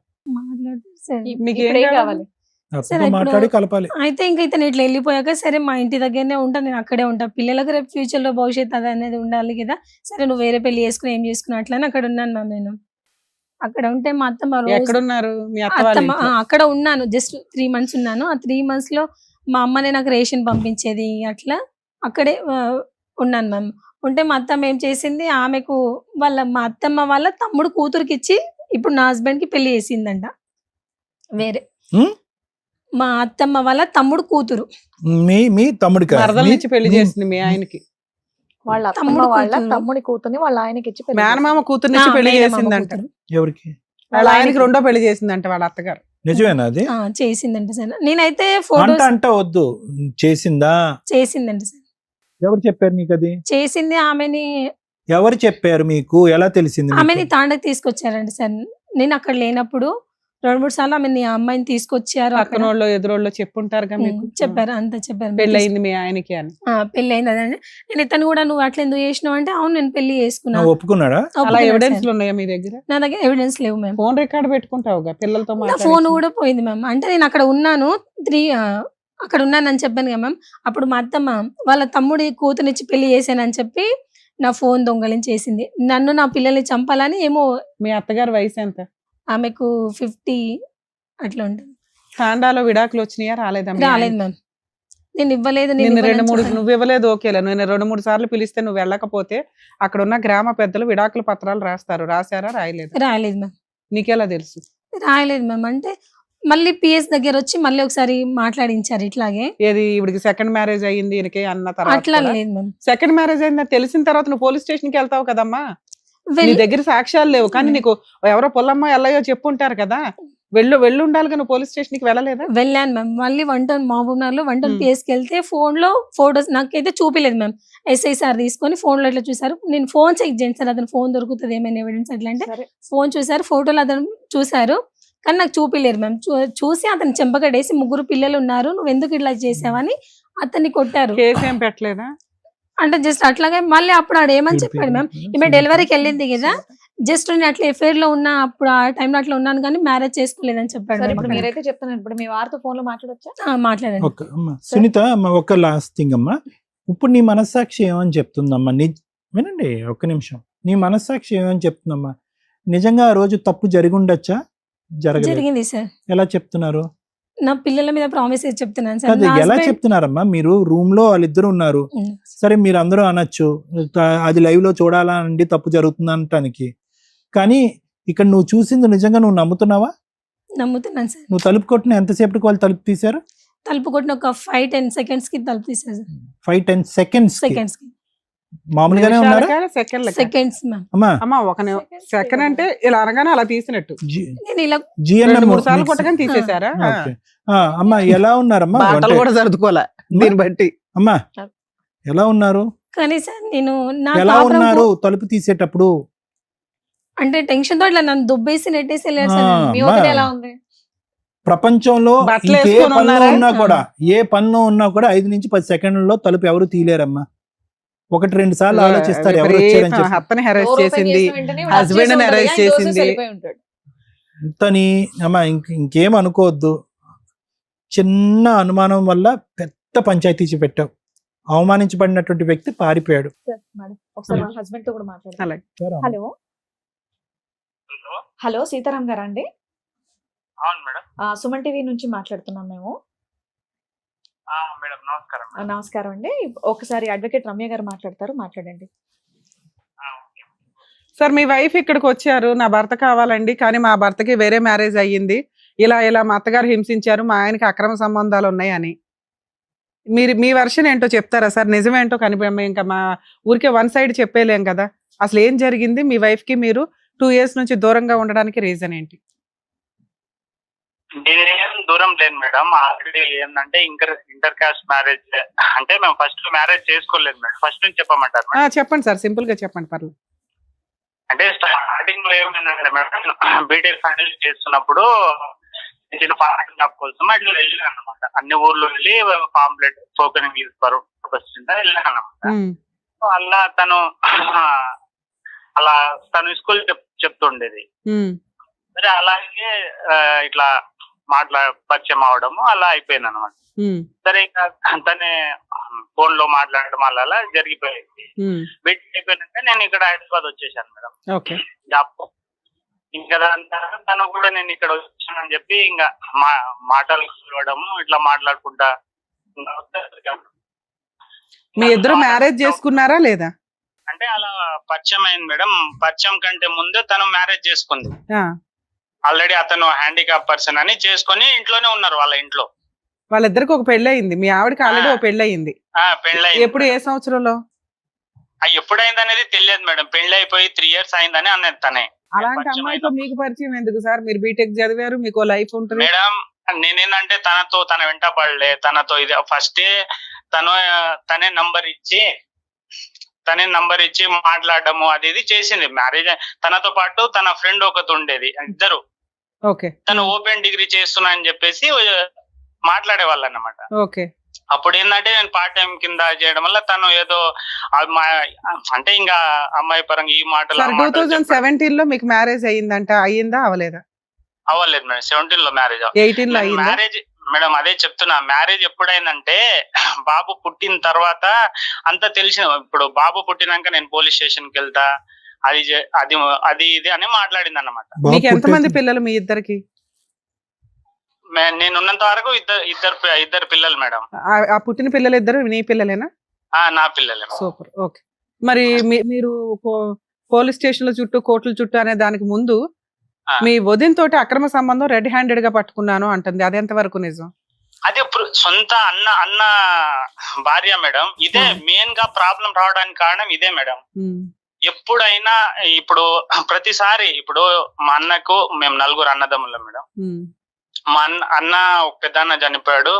మీకు ఇప్పుడు ఏం ఏం కావాలి? కావాలి? అతనితో మాట్లాడి కలపాలి. అయితే ఇంకా ఇతను ఇట్లా వెళ్ళిపోయాక సరే మా ఇంటి దగ్గరనే ఉంటా, నేను అక్కడే ఉంటా, పిల్లలకు రేపు ఫ్యూచర్ లో భవిష్యత్తు అది అనేది ఉండాలి కదా. సరే నువ్వు వేరే పెళ్లి చేసుకుని ఏం చేసుకున్నా అట్లా అక్కడ ఉన్నాను మ్యామ్. నేను అక్కడ ఉంటే మా అత్తమ్మ రోజు ఎక్కడున్నారు మీ అత్త వాళ్ళ అత్తమ్మ ఇంట్లో? అక్కడ ఉన్నాను, జస్ట్ 3 months ఉన్నాను. ఆ 3 months లో మా అమ్మనే నాకు రేషన్ పంపించేది, అట్లా అక్కడే ఉన్నాను మ్యామ్. ఉంటే మా అత్తమ్మ ఏం చేసింది, ఆమెకు మా అత్తమ్మ వాళ్ళ తమ్ముడు కూతురికి ఇచ్చి ఇప్పుడు నా హస్బెండ్ కి పెళ్లి చేసిందంట వేరే. హ్మ్? మా అత్తమ్మ వాళ్ళ తమ్ముడు కూతురు మీ తమ్ముడికి మరదల నుంచి పెళ్లి చేసింది మీ ఆయనకి. వాళ్ళ అత్తమ్మ తమ్ముడు వాళ్ళ కూతురు. తమ్ముడి కూతుర్ని వాళ్ళ ఆయనకి ఇచ్చి పెళ్లి మేనమామ కూతురు నుంచి పెళ్లి మేనమామ చేసిందంట. కూతురు. ఎవరికి? వాళ్ళ ఆయనకి రెండో పెళ్లి చేసిందంట వాళ్ళ అత్తగారు. నిజమేనా అది? చేసిందంట సార్. నేనైతే అంట ఫోటోస్ అంట వద్దు, చేసిందా? చేసిందంట సార్. ఎవరు చెప్పారు నీకు అది? చేసింది ఆమెని. ఎవరు చెప్పారు మీకు? ఎలా తెలిసింది మీకు? ఆమెని తాండకి తీసుకొచ్చారంట సార్. నేను అక్కడ లేనప్పుడు 2-3 సార్లు ఆమెని ఆ అమ్మాయిని తీసుకొచ్చారు. అక్కడ పక్కనోళ్ళు ఎదురోళ్ళు చెప్పుంటారుగా మీకు. చెప్పారు, అంతా చెప్పారు. పెళ్ళయింది మీ ఆయనకి అని. పెళ్లి అయింది అదే. నేను ఇతను కూడా నువ్వు అట్లా ఎందుకు చేసినావు అంటే అవును నేను పెళ్లి చేసుకున్నా. నువ్వు ఒప్పుకున్నాడా? అలా ఒప్పుకున్నాడు ఎవిడెన్స్ సార్. ఉన్నాయా మీ దగ్గర? నా దగ్గర ఎవిడెన్స్ లేవు మ్యామ్. ఫోన్ రికార్డ్ పెట్టుకుంటావుగా పిల్లలతో నా మాట్లాడి. ఫోన్ కూడా పోయింది మ్యామ్. అంటే నేను అక్కడ ఉన్నాను అక్కడ ఉన్నానని చెప్పాను కదా మ్యామ్. అప్పుడు మా అత్తమ్మ వాళ్ళ తమ్ముడి కూతునిచ్చి పెళ్లి చేశానని చెప్పి నా ఫోన్ దొంగలించేసింది. నన్ను నా పిల్లల్ని చంపాలని ఏమో. మీ అత్తగారి వయసు ఎంత? ఆమెకు 50 అట్లా ఉంటుంది. తాండాలో విడాకులు వచ్చినాయా రాలేదా? రాలేదు మ్యామ్. నేను ఇవ్వలేదు. నిన్ను ఇవ్వనని 2-3 చెప్పాను. నువ్వు ఇవ్వలేదు ఓకేలే. నేను 2-3 సార్లు పిలిస్తే నువ్వు వెళ్ళకపోతే అక్కడ ఉన్న గ్రామ పెద్దలు విడాకుల పత్రాలు రాస్తారు. రాశారా రాయలేదు? రాయలేదు మ్యామ్. నీకెలా తెలుసు? రాయలేదు మ్యామ్. అంటే మళ్ళీ పిఎస్ దగ్గర వచ్చి మళ్ళీ ఒకసారి మాట్లాడించారు ఇట్లాగే. ఏది ఇవిడికి సెకండ్ మ్యారేజ్ అయ్యింది ఈయనకి అన్న తర్వాత అట్లా లేదు మ్యామ్. సెకండ్ మ్యారేజ్ అయిందని తెలిసిన తర్వాత నువ్వు పోలీస్ స్టేషన్ కి వెళ్తావు కదమ్మా. నీ వెళ్ళి దగ్గర సాక్ష్యాలు లేవు కానీ నీకు ఎవరో పొల్లమ్మ ఎల్లయో చెప్పుంటారు కదా. వెళ్ళు ఉండాలిగా, నువ్వు పోలీస్ స్టేషన్ కి వెళ్ళలేదా? వెళ్ళాను మ్యామ్. మళ్ళీ 1 town మహబూబ్నగర్ లో 1 town మ్మ్. పిఎస్కి వెళ్తే ఫోన్ లో ఫోటోస్ నాకైతే చూపిలేదు మ్యామ్. ఎస్ఐ సార్ తీసుకొని ఫోన్ లో ఇట్లా చూసారు. నేను ఫోన్ చెక్ చేయండి సార్, అతను ఫోన్ దొరుకుతుంది ఏమైనా ఎవిడెన్స్ అట్లా అంటే సరే. ఫోన్ చూసారు, ఫోటోలు అతను చూసారు కానీ నాకు చూపిలేరు మ్యామ్. చూసి అతను చెంపకడేసి 3 పిల్లలు ఉన్నారు నువ్వు ఎందుకు ఇట్లా చేసావని అతన్ని కొట్టారు. కేసు ఏం పెట్టలేదా? అంటే జస్ట్ అట్లాగే మళ్ళీ అప్పుడు ఆడు ఏమని చెప్పాడు మ్యామ్, ఈమె డెలివరీకి వెళ్ళింది కదా, జస్ట్ నేను అట్లా ఎఫ్ఐఆర్ లో ఉన్నా, అప్పుడు ఆ టైంలో అట్లా ఉన్నాను కానీ మ్యారేజ్ చేసుకోలేదని చెప్పాడు సరే ma'am ఇప్పుడు అక్కడ. మీరైతే చెప్తున్నాను, ఇప్పుడు మీ వారితో ఫోన్ లో మాట్లాడొచ్చా? మాట్లాడండి. ఒక అమ్మ సునీత అమ్మ, ఒక లాస్ట్ థింగ్ అమ్మా. ఇప్పుడు నీ మనస్సాక్షి ఏమని చెప్తుందమ్మా? వినండి ఒక్క నిమిషం. నీ మనస్సాక్షి ఏమని చెప్తుందమ్మా? నిజంగా ఆ రోజు తప్పు జరిగి ఉండొచ్చా? జరగలేదు. జరిగింది సార్. ఎలా చెప్తున్నారు? నా పిల్లల మీద ప్రామిస్ చేసి చెప్తున్నాను సార్. కాదు, నా ఎలా husband- చెప్తున్నారమ్మా? మీరు రూమ్ లో వాళ్ళిద్దరు ఉన్నారు, ఉమ్. సరే మీరు అందరూ అనొచ్చు అది లైవ్ లో చూడాలా అండి తప్పు జరుగుతుంది అనటానికి, కానీ ఇక్కడ నువ్వు చూసింది నిజంగా నువ్వు నమ్ముతున్నావా? నమ్ముతున్నాను సార్. నువ్వు తలుపు కొట్టిన ఎంతసేపటికి వాళ్ళు తలుపు తీశారు? తలుపు కొట్టిన ఒక 5-10 seconds కి తలుపు తీసారు సార్. 5-10 seconds సెకండ్స్ కి మామూలుగానే ఉన్నారా? Second ma'am. అమ్మా అమ్మా సెకండ్ అంటే ఇలా అనగానే అలా తీసినట్టు నేను ఇలా జిఎన్ఎం 2-3 సార్లు కొట్టగానే తీసేశారా? అమ్మా ఎలా ఉన్నారమ్మా? బాటలు కూడా సర్దుకోలే దీన్ని బట్టి. అమ్మా ఎలా ఉన్నారు? కానీ సార్ నేను నా ఎలా కాపురం ఉన్నారు తలుపు తీసేటప్పుడు? అంటే టెన్షన్ తో ఇట్లా నన్ను దుబ్బేసి నెట్టేసి వెళ్ళారు సార్. ఆ. మీ అమ్మా. వదిన ఎలా ఉంది? ప్రపంచంలో బట్టలు ఇంకే వేసుకొని పనిలో ఉన్నారా? ఉన్నా కూడా ఏ పనిలో ఉన్నా కూడా 5 నుంచి 10 సెకండ్లలో తలుపు ఎవరు తీలేరమ్మా. 1-2 సార్లు ఆలోచిస్తారు ఎవరు వచ్చారని చెప్పి. అత్తని హెరాస్ డోర్ ఓపెన్ చేసింది, చేసిన వెంటనే వాడు husband వచ్చేసి ని ఉంటాడు, arrest ఆయన దోసేసి చేసింది. వెళ్ళిపోయి ఉంటాడు. అంతని అమ్మా ఇంకేం అనుకోవద్దు. చిన్న అనుమానం వల్ల పెద్ద పంచాయతీ పెట్టావు. అవమానించబడినటువంటి వ్యక్తి పారిపోయాడు. సార్, మేడం, ఒకసారి వాళ్ళ హస్బెండ్ తో కూడా మాట్లాడాలి. అలాగే. హలో హలో సీతారాం గారా అండి? అవును మేడం. సుమన్ టీవీ నుంచి మాట్లాడుతున్నాం మేము. మేడం నమస్కారం మేడం. నమస్కారం అండి. ఒకసారి అడ్వకేట్ రమ్య గారు మాట్లాడతారు, మాట్లాడండి. సార్ మీ వైఫ్ ఇక్కడికి వచ్చారు, నా భర్త కావాలండి కానీ మా భర్తకి వేరే మ్యారేజ్ అయ్యింది, ఇలా ఇలా మా అత్తగారు హింసించారు, మా ఆయనకి అక్రమ సంబంధాలు ఉన్నాయని మీరు మీ వెర్షన్ ఏంటో చెప్తారా సార్? నిజమేంటో ఇంకా మా ఊరికే వన్ సైడ్ చెప్పేలేం కదా. అసలు ఏం జరిగింది? మీ వైఫ్ కి మీరు 2 years నుంచి దూరంగా ఉండడానికి రీజన్ ఏంటి? నేనేం దూరం లేను మేడం. ఆల్రెడీ ఏంటంటే ఇంటర్ కాస్ట్ మ్యారేజ్, అంటే మేము ఫస్ట్ మ్యారేజ్ చేసుకోలేదు మేడం. ఫస్ట్ నుంచి చెప్పమంటారు మేడం? చెప్పండి సార్, సింపుల్ గా చెప్పండి పర్లేదు. అంటే స్టార్టింగ్ లో ఏమైందంటే మేడం, బీటెక్ ఫైనల్ చేస్తున్నప్పుడు చిన్న పార్టీ జాబ్ కోసం అట్లా వెళ్ళాను అనమాట. అన్ని ఊర్లో వెళ్ళి పాంప్లెట్ స్పోకెన్ ఇంగ్లీష్ పర్పస్ వెళ్ళాను అనమాట. అలా తను స్కూల్ చెప్తుండేది. సరే అలాగే ఇట్లా పరిచయం అవడము అలా అయిపోయింది అనమాట. సరే ఇంకా తనే ఫోన్ లో మాట్లాడడం అలా జరిగిపోయింది. బీటెక్ అయిపోయినాక నేను ఇక్కడ హైదరాబాద్ వచ్చేసాను మేడం జాబ్. ఇంకా దాని తర్వాత తను కూడా నేను ఇక్కడ వచ్చానని చెప్పి ఇంకా మాటలు కలవడము ఇట్లా మాట్లాడుకుంటా. మీ ఇద్దరు మ్యారేజ్ చేసుకున్నారా లేదా? అంటే అలా పరిచయం అయింది మేడం. పరిచయం కంటే ముందే తను మ్యారేజ్ చేసుకుంది. ఆల్రెడీ అతను హ్యాండిక్యాప్ పర్సన్ అని చేసుకుని ఇంట్లోనే ఉన్నారు వాళ్ళ ఇంట్లో. వాళ్ళిద్దరికి ఒక పెళ్లి అయింది, మీ ఆవిడకి ఆల్రెడీ ఒక పెళ్లి అయింది. పెళ్లి ఎప్పుడు, ఏ సంవత్సరంలో? ఎప్పుడైంది అనేది తెలియదు మేడం. పెళ్లి అయిపోయి 3 years అయిందని అన్నది తనే. అలాంటి అమ్మాయితో మీకు పరిచయం ఎందుకు సార్? మీరు బీటెక్ చదివారు, మీకు లైఫ్ ఉంటుంది మేడం. నేనేందంటే తన వెంట పడలే. తనతో ఇది ఫస్ట్ తనే నంబర్ ఇచ్చి మాట్లాడము అది ఇది చేసింది. మ్యారేజ్ తనతో పాటు తన ఫ్రెండ్ ఒకటి ఉండేది, ఇద్దరు. తను ఓపెన్ డిగ్రీ చేస్తున్నా అని చెప్పేసి మాట్లాడే వాళ్ళు అన్నమాట. అప్పుడు ఏంటంటే నేను పార్ట్ టైం కింద చేయడం వల్ల తను ఏదో అంటే ఇంకా అమ్మాయి పరంగా ఈ మాటలు. 2017 లో మీకు మ్యారేజ్ అయ్యిందంట, అయ్యిందా అవలేదా? అవ్వలేదు మేడం. 17 లో మ్యారేజ్. 18 లో మ్యారేజ్ మేడం. అదే చెప్తున్నా, మ్యారేజ్ ఎప్పుడైందంటే బాబు పుట్టిన తర్వాత అంతా తెలిసిన. ఇప్పుడు బాబు పుట్టినాక నేను పోలీస్ స్టేషన్ కి వెళ్తా, అది ఇది అని మాట్లాడింది అన్నమాట. మీకు ఎంతమంది పిల్లలు మీ ఇద్దరికి? నేను ఉన్నంత వరకు ఇద్దరు పిల్లలు మేడం. ఆ పుట్టిన పిల్లలు ఇద్దరు నీ పిల్లలేనా? నా పిల్లలే. సూపర్. ఓకే. మరి మీరు పోలీస్ స్టేషన్ల చుట్టూ కోర్టుల చుట్టూ అనే దానికి ముందు మీ వదిన తోటి అక్రమ సంబంధం రెడ్ హ్యాండెడ్ గా పట్టుకున్నాను అంటుంది, అది ఎంత వరకు నిజం? అదే సొంత అన్న భార్య మేడం. ఇదే మెయిన్ గా ప్రాబ్లం రావడానికి కారణం ఇదే మేడం. ఎప్పుడైనా ఇప్పుడు ప్రతిసారి ఇప్పుడు మా అన్నకు మేము 4 అన్నదమ్ములం మేడం. మా అన్న ఒక పెద్ద అన్న చనిపోయాడు.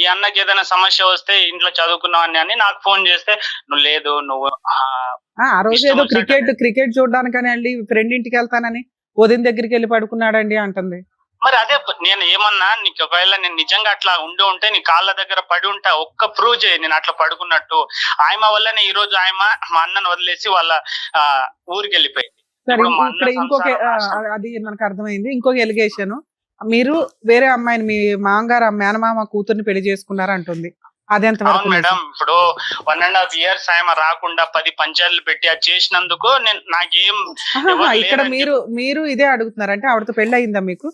ఈ అన్నకి ఏదైనా సమస్య వస్తే ఇంట్లో చదువుకున్నావని అని నాకు ఫోన్ చేస్తే నువ్వు ఆ రోజు ఏదో క్రికెట్ చూడడానికని అండి ఫ్రెండ్ ఇంటికి వెళ్తానని వదిన దగ్గరికి వెళ్ళి పడుకున్నాడండి అంటుంది. మరి అదే నేను ఏమన్నా, నీకు ఒకవేళ నేను నిజంగా అట్లా ఉంటే నీ కాళ్ళ దగ్గర పడి ఉంటా, ఒక్క ప్రూవ్ చేయి నేను అట్లా పడుకున్నట్టు. ఆయమ వల్లనే ఈ రోజు ఆయమ మా అన్నను వదిలేసి వాళ్ళ ఊరికి వెళ్ళిపోయింది. ఇంకొక అది మనకు అర్థమైంది. ఇంకొక ఎలిగేషన్, మీరు వేరే అమ్మాయిని మీ మామగారు మేనమామ కూతుర్ని పెళ్లి చేసుకున్నారు అంటుంది, అదెంత వరకు మేడం? ఇప్పుడు 1.5 years ఆయమ రాకుండా 10 పంచాయతీలు పెట్టి అది చేసినందుకు నాకేం ఇక్కడ మీరు ఇదే అడుగుతున్నారు అంటే ఆవిడతో పెళ్లి అయిందా మీకు?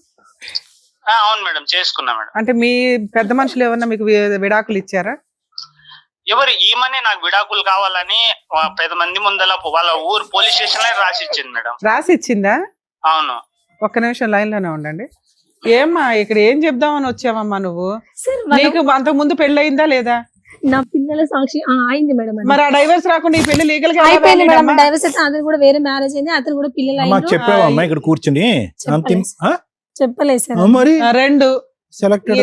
అవును మేడం, చేసుకున్నా మేడం. అంటే మీ పెద్ద మనుషులు ఏమన్నా మీకు విడాకులు ఇచ్చారా? ఎవరు ఈమని నాకు విడాకులు కావాలని 10 మంది ముందల వాళ్ళ ఊరు పోలీస్ స్టేషన్ లో రాసిచ్చింది మేడం. రాసిచ్చిందా? అవును. ఒక్క నిమిషం లైన్ లోనే ఉండండి. ఏమ్మా ఇక్కడ ఏం చెప్దామని వచ్చావమ్మా నువ్వు? నీకు అంతకు ముందు పెళ్లి అయిందా లేదా? నా పిల్లల సాక్షి అయింది మేడం. మరి ఆ డైవర్స్ రాకుండా ఈ పెళ్లి లీగల్ గా అయిపోయింది మేడం. డైవర్స్ అయితే అతను కూడా వేరే మ్యారేజ్ అయింది, అతను కూడా పిల్లలు అయ్యారు. చెప్పావమ్మా ఇక్కడ కూర్చుని? చెప్పలేదు సార్. మరి 2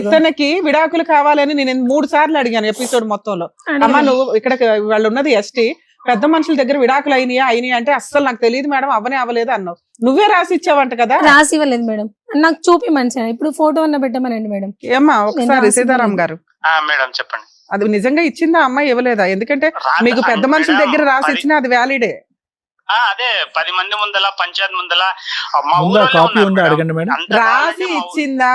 ఇతనికి విడాకులు కావాలని నేను 3 సార్లు అడిగాను ఎపిసోడ్ మొత్తంలో. అమ్మా నువ్వు ఇక్కడ వాళ్ళు ఉన్నది ఎస్టీ, పెద్ద మనుషుల దగ్గర విడాకులు అయినాయా అంటే అస్సలు నాకు తెలియదు మేడం, అవ్వలేదు అన్నావు. నువ్వే రాసి ఇచ్చావంట కదా? రాసి ఇవ్వలేదు మేడం, నాకు చూపి మంచిగా ఇప్పుడు ఫోటో అన్న పెట్టమనండి మేడం. ఏమ్మా ఒకసారి సీతారాం గారు మేడం చెప్పండి, అది నిజంగా ఇచ్చిందా అమ్మాయి ఇవ్వలేదా? ఎందుకంటే మీకు పెద్ద మనుషుల దగ్గర రాసి ఇచ్చినా అది వ్యాలిడే. అదే 10 మంది ముందల పంచాయతీ ముందల రాసి ఇచ్చిందా?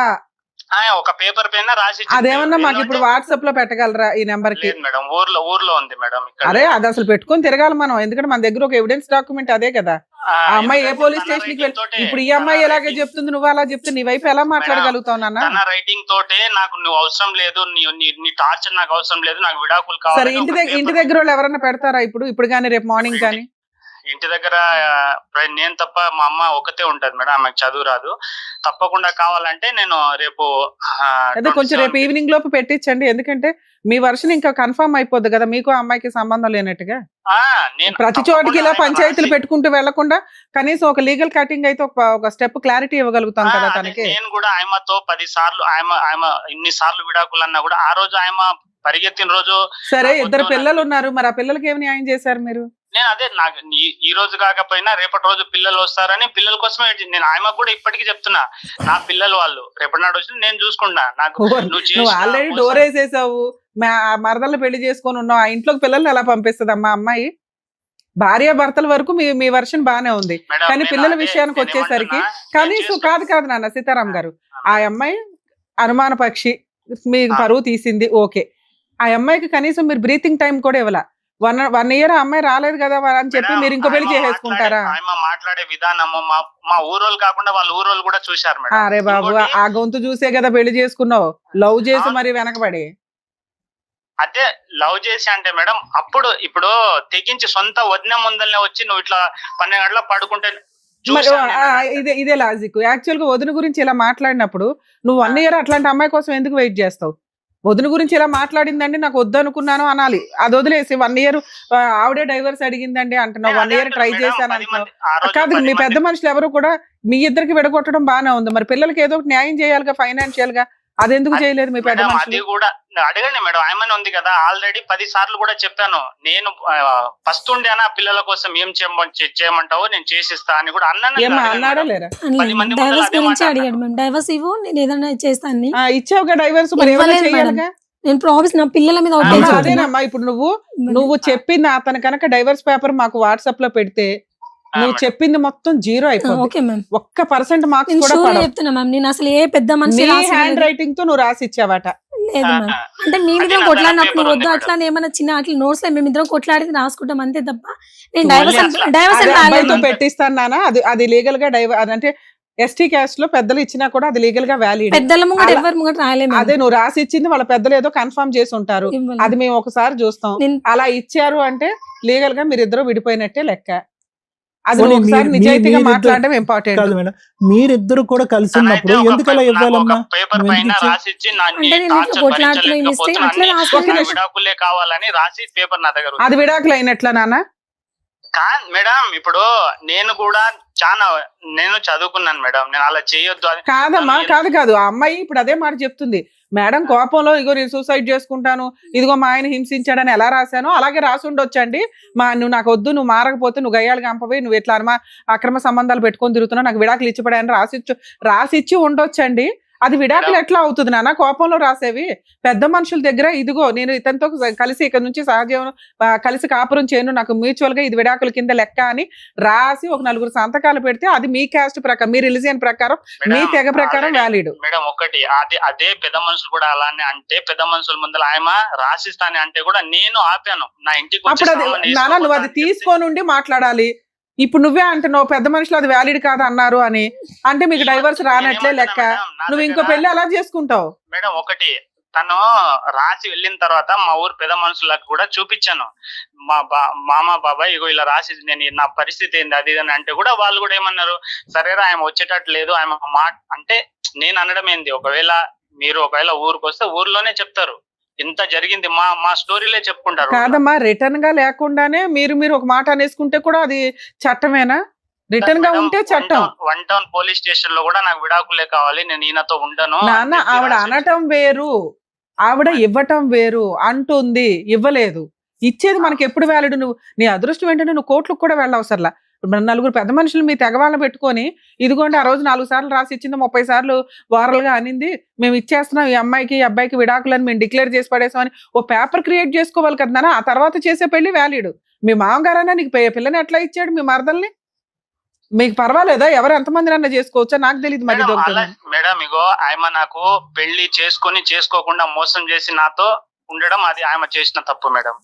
ఒక పేపర్ పైన రాసి. అదేమన్నా మాకు ఇప్పుడు వాట్సాప్ లో పెట్టగలరా ఈ నెంబర్ కి? మేడం ఊర్లో ఉంది మేడం. అరే అది అసలు పెట్టుకొని తిరగాలి మనం, ఎందుకంటే మన దగ్గర ఒక ఎవిడెన్స్ డాక్యుమెంట్ అదే కదా. ఆ అమ్మాయి ఏ పోలీస్ స్టేషన్ కి వెళ్ళి ఇప్పుడు ఈ అమ్మాయి ఎలాగే చెప్తుంది, నువ్వు అలా చెప్తే నీ వైపు ఎలా మాట్లాడగలుగుతావు నాన్న? నా రైటింగ్ తోటే నాకు నువ్వు అవసరం లేదు, నీ టార్చర్ నాకు అవసరం లేదు, నాకు విడాకులు కావాలి. సరే ఇంటి దగ్గర వాళ్ళు ఎవరైనా పెడతారా ఇప్పుడు కానీ రేపు మార్నింగ్ కానీ? ఇంటి దగ్గర నేను తప్ప మా అమ్మ ఒకతే ఉంటది మేడం, ఆమెకు చదువు రాదు. తప్పకుండా కావాలంటే నేను రేపు అదే కొంచెం రేపు ఈవినింగ్ లోపు పెట్టించండి, ఎందుకంటే మీ వర్షన్ ఇంకా కన్ఫర్మ్ అయిపోద్ది కదా, మీకు ఆ అమ్మాయికి సంబంధం లేనట్టుగా. ప్రతి చోటికి ఇలా పంచాయతీలు పెట్టుకుంటూ వెళ్లకుండా కనీసం ఒక లీగల్ కటింగ్ అయితే ఒక స్టెప్ క్లారిటీ ఇవ్వగలుగుతాం కదా తనకి. నేను కూడా ఆయమతో 10 సార్లు ఆయన ఇన్ని సార్లు విడాకులు అన్నా కూడా ఆ రోజు ఆయన పరిగెత్తిన రోజు. సరే, 2 పిల్లలు ఉన్నారు, మరి ఆ పిల్లలకి ఏమి న్యాయం చేశారు మీరు? నేను అదే నాకు ఈ రోజు కాకపోయినా రేపటి రోజు పిల్లలు వస్తారని పిల్లల కోసమే నేను ఆయన కూడా ఇప్పటికీ చెప్తున్నా, నా పిల్లలు వాళ్ళు రేపటి నాడు వచ్చి నేను చూసుకుంటా. నాకు నువ్వు ఆల్రెడీ డోర్ వేసేసావు, మరదలు పెళ్లి చేసుకొని ఉన్నావు, ఆ ఇంట్లోకి పిల్లల్ని ఎలా పంపిస్తుంది అమ్మా అమ్మాయి? భార్య భర్తల వరకు మీ వర్షన్ బానే ఉంది, కానీ పిల్లల విషయానికి వచ్చేసరికి కనీసం కాదు నాన్న సీతారాం గారు, ఆ అమ్మాయి అనుమాన పక్షి, మీ పరువు తీసింది ఓకే, ఆ అమ్మాయికి కనీసం మీరు బ్రీతింగ్ టైం కూడా ఇవ్వాల. 1 ఇయర్ ఆ అమ్మాయి రాలేదు కదా అని చెప్పి మీరు ఇంకో పెళ్లి చేసేసుకుంటారా? మాట్లాడే విధానము మా ఊరోళ్ళు కాకుండా వాళ్ళ ఊరోళ్ళు కూడా చూశారు మేడం. అరే బాబు, ఆ గొంతు చూసే కదా పెళ్లి చేసుకున్నావు, లవ్ చేసి మరి వెనకబడి. అదే లవ్ చేసి అంటే మేడం, అప్పుడు ఇప్పుడు తెగించి సొంత వదిన ముందల్నే వచ్చి నువ్వు ఇట్లా 12 గంటల పడుకుంటే ఇదే లాజిక్. యాక్చువల్ గా వదిన గురించి ఇలా మాట్లాడినప్పుడు నువ్వు 1 ఇయర్ అట్లాంటి అమ్మాయి కోసం ఎందుకు వెయిట్ చేస్తావు? వదిన గురించి ఇలా మాట్లాడిందండి, నాకు వద్దు అనుకున్నాను అనాలి, అది వదిలేసి 1 ఇయర్ ఆవిడే డైవర్స్ అడిగిందండి అంటున్నావు, 1 ఇయర్ ట్రై చేశాను అంటున్నావు. కాదు, మీ పెద్ద మనుషులు ఎవరు కూడా మీ ఇద్దరికి విడగొట్టడం బానే ఉంది, మరి పిల్లలకి ఏదో ఒకటి న్యాయం చేయాలిగా ఫైనాన్షియల్ గా, అదెందుకు చేయలేదు మీ పెద్ద మనుషులు? అది కూడా అడగండి మేడం, ఆమె ఉంది కదా, ఆల్రెడీ 10 సార్లు కూడా చెప్పాను, నేను ఫస్ట్ ఉండి అన్న పిల్లల కోసం ఏం చేయమంటావో నేను చేసిస్తా అని కూడా అన్నాడా లేరా? డైవర్స్ గురించి అడిగాడు మ్యామ్, డైవర్స్ ఇవ్వు నేను ఏదైనా చేస్తాను. ఇచ్చావుగా డైవర్స్, మరి ఏమైనా చేయాలిగా? నేను ప్రామిస్ నా పిల్లల మీద అదేనమ్మా, ఇప్పుడు నువ్వు చెప్పింది అతను కనుక డైవర్స్ పేపర్ మాకు వాట్సాప్ లో పెడితే నువ్వు చెప్పింది మొత్తం 0 అయిపోతుంది, 1% మార్క్స్ కూడా చెప్తున్నా మ్యామ్. నేను అసలు ఏ పెద్ద మనిషి హ్యాండ్ రైటింగ్ తో నువ్వు రాసి ఇచ్చావట. లేదు మ్యామ్, అంటే మేమిద్దరం కొట్లాడినప్పుడు వద్దు అట్లా ఏమైనా చిన్న అట్లా నోట్స్ లో మేమిద్దరం కొట్లాడి రాసుకుంటాం అంతే తప్ప నేను డైవర్స్ పెట్టిస్తాను నాన్న. అది లీగల్ గా అంటే ఎస్టీ క్యాస్ట్ లో పెద్దలు ఇచ్చినా కూడా అది లీగల్ గా వ్యాలిడ్. పెద్దల ముంగట ఎవరి ముంగట రాయలేము. అదే నువ్వు రాసి ఇచ్చింది వాళ్ళ పెద్దలు ఏదో కన్ఫర్మ్ చేసి ఉంటారు, అది మేము ఒకసారి చూస్తాం. అలా ఇచ్చారు అంటే లీగల్ గా మీరిద్దరు విడిపోయినట్టే లెక్క. అది ఒకసారి నిజాయితీగా మాట్లాడడం ఇంపార్టెంట్ కాదు మేడం. మీరిద్దరు కూడా కలిసి ఉన్నప్పుడు ఎందుకు అలా ఇవ్వాలమ్మా? పేపర్ పైన రాసి ఇచ్చి విడాకులే కావాలని రాసి పేపర్ నా దగ్గర. అది విడాకులు అయినట్లా నాన్న? మేడం ఇప్పుడు నేను కూడా నేను చదువుకున్నాను మేడం, నేను అలా చేయొద్దు. కాదమ్మా, కాదు ఆ అమ్మాయి ఇప్పుడు అదే మాట చెప్తుంది. మేడం కోపంలో ఇగో నేను సూసైడ్ చేసుకుంటాను, ఇదిగో మా ఆయన హింసించాడని ఎలా రాశానో అలాగే రాసి ఉండొచ్చండి. నువ్వు నాకు వద్దు, నువ్వు మారకపోతే నువ్వు గయ్యాలు కంపపోయి నువ్వు ఎట్లా అక్రమ సంబంధాలు పెట్టుకొని తిరుగుతున్నావు, నాకు విడాకులు ఇచ్చిపడాయని రాసిచ్చి ఉండొచ్చండి. అది విడాకులు ఎట్లా అవుతుంది నాన్న కోపంలో రాసేవి? పెద్ద మనుషుల దగ్గర ఇదిగో నేను ఇతనితో కలిసి ఇక్కడ నుంచి సహజీవనం కలిసి కాపురం చేయను, నాకు మ్యూచువల్ గా ఇది విడాకుల కింద లెక్క అని రాసి ఒక 4 సంతకాలు పెడితే అది మీ క్యాస్ట్ ప్రకారం, మీ రిలీజియన్ ప్రకారం, మీ తెగ ప్రకారం వ్యాలిడ్. మేడం ఒకటి అదే పెద్ద మనుషులు కూడా అలానే అంటే పెద్ద మనుషుల ముందు ఆయన రాసిస్తానే అంటే కూడా నేను ఆపాను నా ఇంటికి. అప్పుడు నాన్న నువ్వు అది తీసుకోనుండి మాట్లాడాలి. ఇప్పుడు నువ్వే అంటున్నావు పెద్ద మనుషులు అది వ్యాలిడ్ కాదు అన్నారు అని, అంటే మీకు డైవర్స్ రానట్లే లెక్క. నువ్వు ఇంకో పెళ్లి ఎలా చేసుకుంటావు? మేడం ఒకటి తను రాసి వెళ్ళిన తర్వాత మా ఊరు పెద్ద మనుషులకు కూడా చూపించాను, మా మామ బాబాయ్ ఇగో ఇలా రాసి నేను నా పరిస్థితి ఏంది అది అని అంటే కూడా వాళ్ళు కూడా ఏమన్నారు, సరేరా ఆయన వచ్చేటట్టు లేదు ఆయన అంటే నేను అనడం ఏంది, ఒకవేళ ఊరికి వస్తే ఊర్లోనే చెప్తారు ఇంత జరిగింది, మా స్టోరీలే చెప్పుకుంటారు. కాదమ్మా, రిటర్న్ గా లేకుండానే మీరు ఒక మాట అనేసుకుంటే కూడా అది చట్టమేనా? రిటర్న్ గా ఉంటే చట్టం. 1 టౌన్ పోలీస్ స్టేషన్ లో కూడా నాకు విడాకులే కావాలి, నేను ఈయనతో ఉండను నాన్న. ఆవిడ అనటం వేరు, ఆవిడ ఇవ్వటం వేరు. అంటుంది, ఇవ్వలేదు. ఇచ్చేది మనకి ఎప్పుడు వ్యాలిడ్? నువ్వు నీ అదృష్టం ఏంటంటే నువ్వు కోర్టులకు కూడా వెళ్ళవసరలా. 4 పెద్ద మనుషులు మీ తెగవాళ్ళని పెట్టుకొని ఇదిగోండి ఆ రోజు 4 సార్లు రాసి ఇచ్చింది, 30 సార్లు వారల్గా అనింది, మేము ఇచ్చేస్తున్నాం ఈ అమ్మాయికి ఈ అబ్బాయికి విడాకులని మేము డిక్లేర్ చేసి పడేసామని ఓ పేపర్ క్రియేట్ చేసుకోవాలి కదా. ఆ తర్వాత చేసే పెళ్లి వ్యాలిడ్. మీ మామగారైనా నీకు పిల్లని ఎట్లా ఇచ్చాడు? మీ మరదల్ని మీకు పర్వాలేదా? ఎవరు ఎంతమంది అన్నా చేసుకోవచ్చా? నాకు తెలియదు. మరి మేడం ఇగో ఆయన నాకు పెళ్లి చేసుకోకుండా మోసం చేసి నాతో ఉండడం అది ఆయన చేసిన తప్పు మేడం.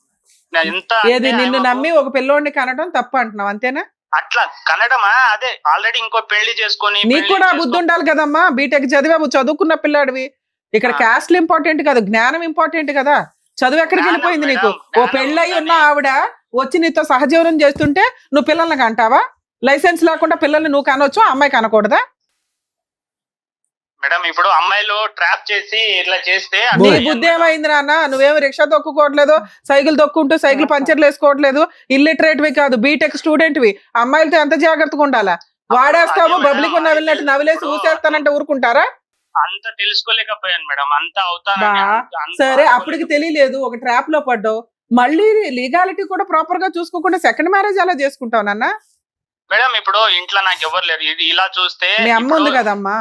ఏది నిన్ను నమ్మి ఒక పిల్లోడిని కనడం తప్పు అంటున్నావు అంతేనా? అట్లా కనడమా? అదే ఆల్రెడీ ఇంకో పెళ్లి చేసుకొని. నీకు కూడా బుద్ధి ఉండాలి కదమ్మా, బీటెక్ చదివావు, చదువుకున్న పిల్లాడివి. ఇక్కడ క్యాస్ట్లు ఇంపార్టెంట్ కదా, జ్ఞానం ఇంపార్టెంట్ కదా. చదువు ఎక్కడికి వెళ్ళిపోయింది నీకు? ఓ పెళ్ళయి ఉన్న ఆవిడ వచ్చి నీతో సహజీవనం చేస్తుంటే నువ్వు పిల్లల్ని అంటావా? లైసెన్స్ లేకుండా పిల్లల్ని నువ్వు కనొచ్చు, ఆ అమ్మాయి కనకూడదా? మేడం ఇప్పుడు అమ్మాయిలు ట్రాప్ చేసి ఇట్లా చేస్తే నీ బుద్ధి ఏమైంది నాన్న? నువ్వేమి రిక్షా తొక్కుకోవట్లేదు, సైకిల్ తొక్కుంటూ సైకిల్ పంచర్లు వేసుకోవట్లేదు, ఇల్లిటరేట్వి కాదు, బీటెక్ స్టూడెంట్వి. అమ్మాయిలతో ఎంత జాగ్రత్తగా ఉండాలా? వాడేస్తావు, పబ్లిక్ నవ్వినట్టు నవ్విలేసి ఊసేస్తానంటే ఊరుకుంటారా? అంత తెలుసుకోలేకపోయాను మేడం, అంత సరే అప్పటికి తెలియలేదు, ఒక ట్రాప్ లో పడ్డావు, మళ్ళీ లీగాలిటీ కూడా ప్రాపర్ గా చూసుకోకుండా సెకండ్ మ్యారేజ్ అలా చేసుకుంటావు నాన్న? మేడం ఇప్పుడు ఇంట్లో నాకు ఎవరు లేరు, ఇది ఇలా చూస్తే మీ అమ్మ ఉంది కదమ్మా.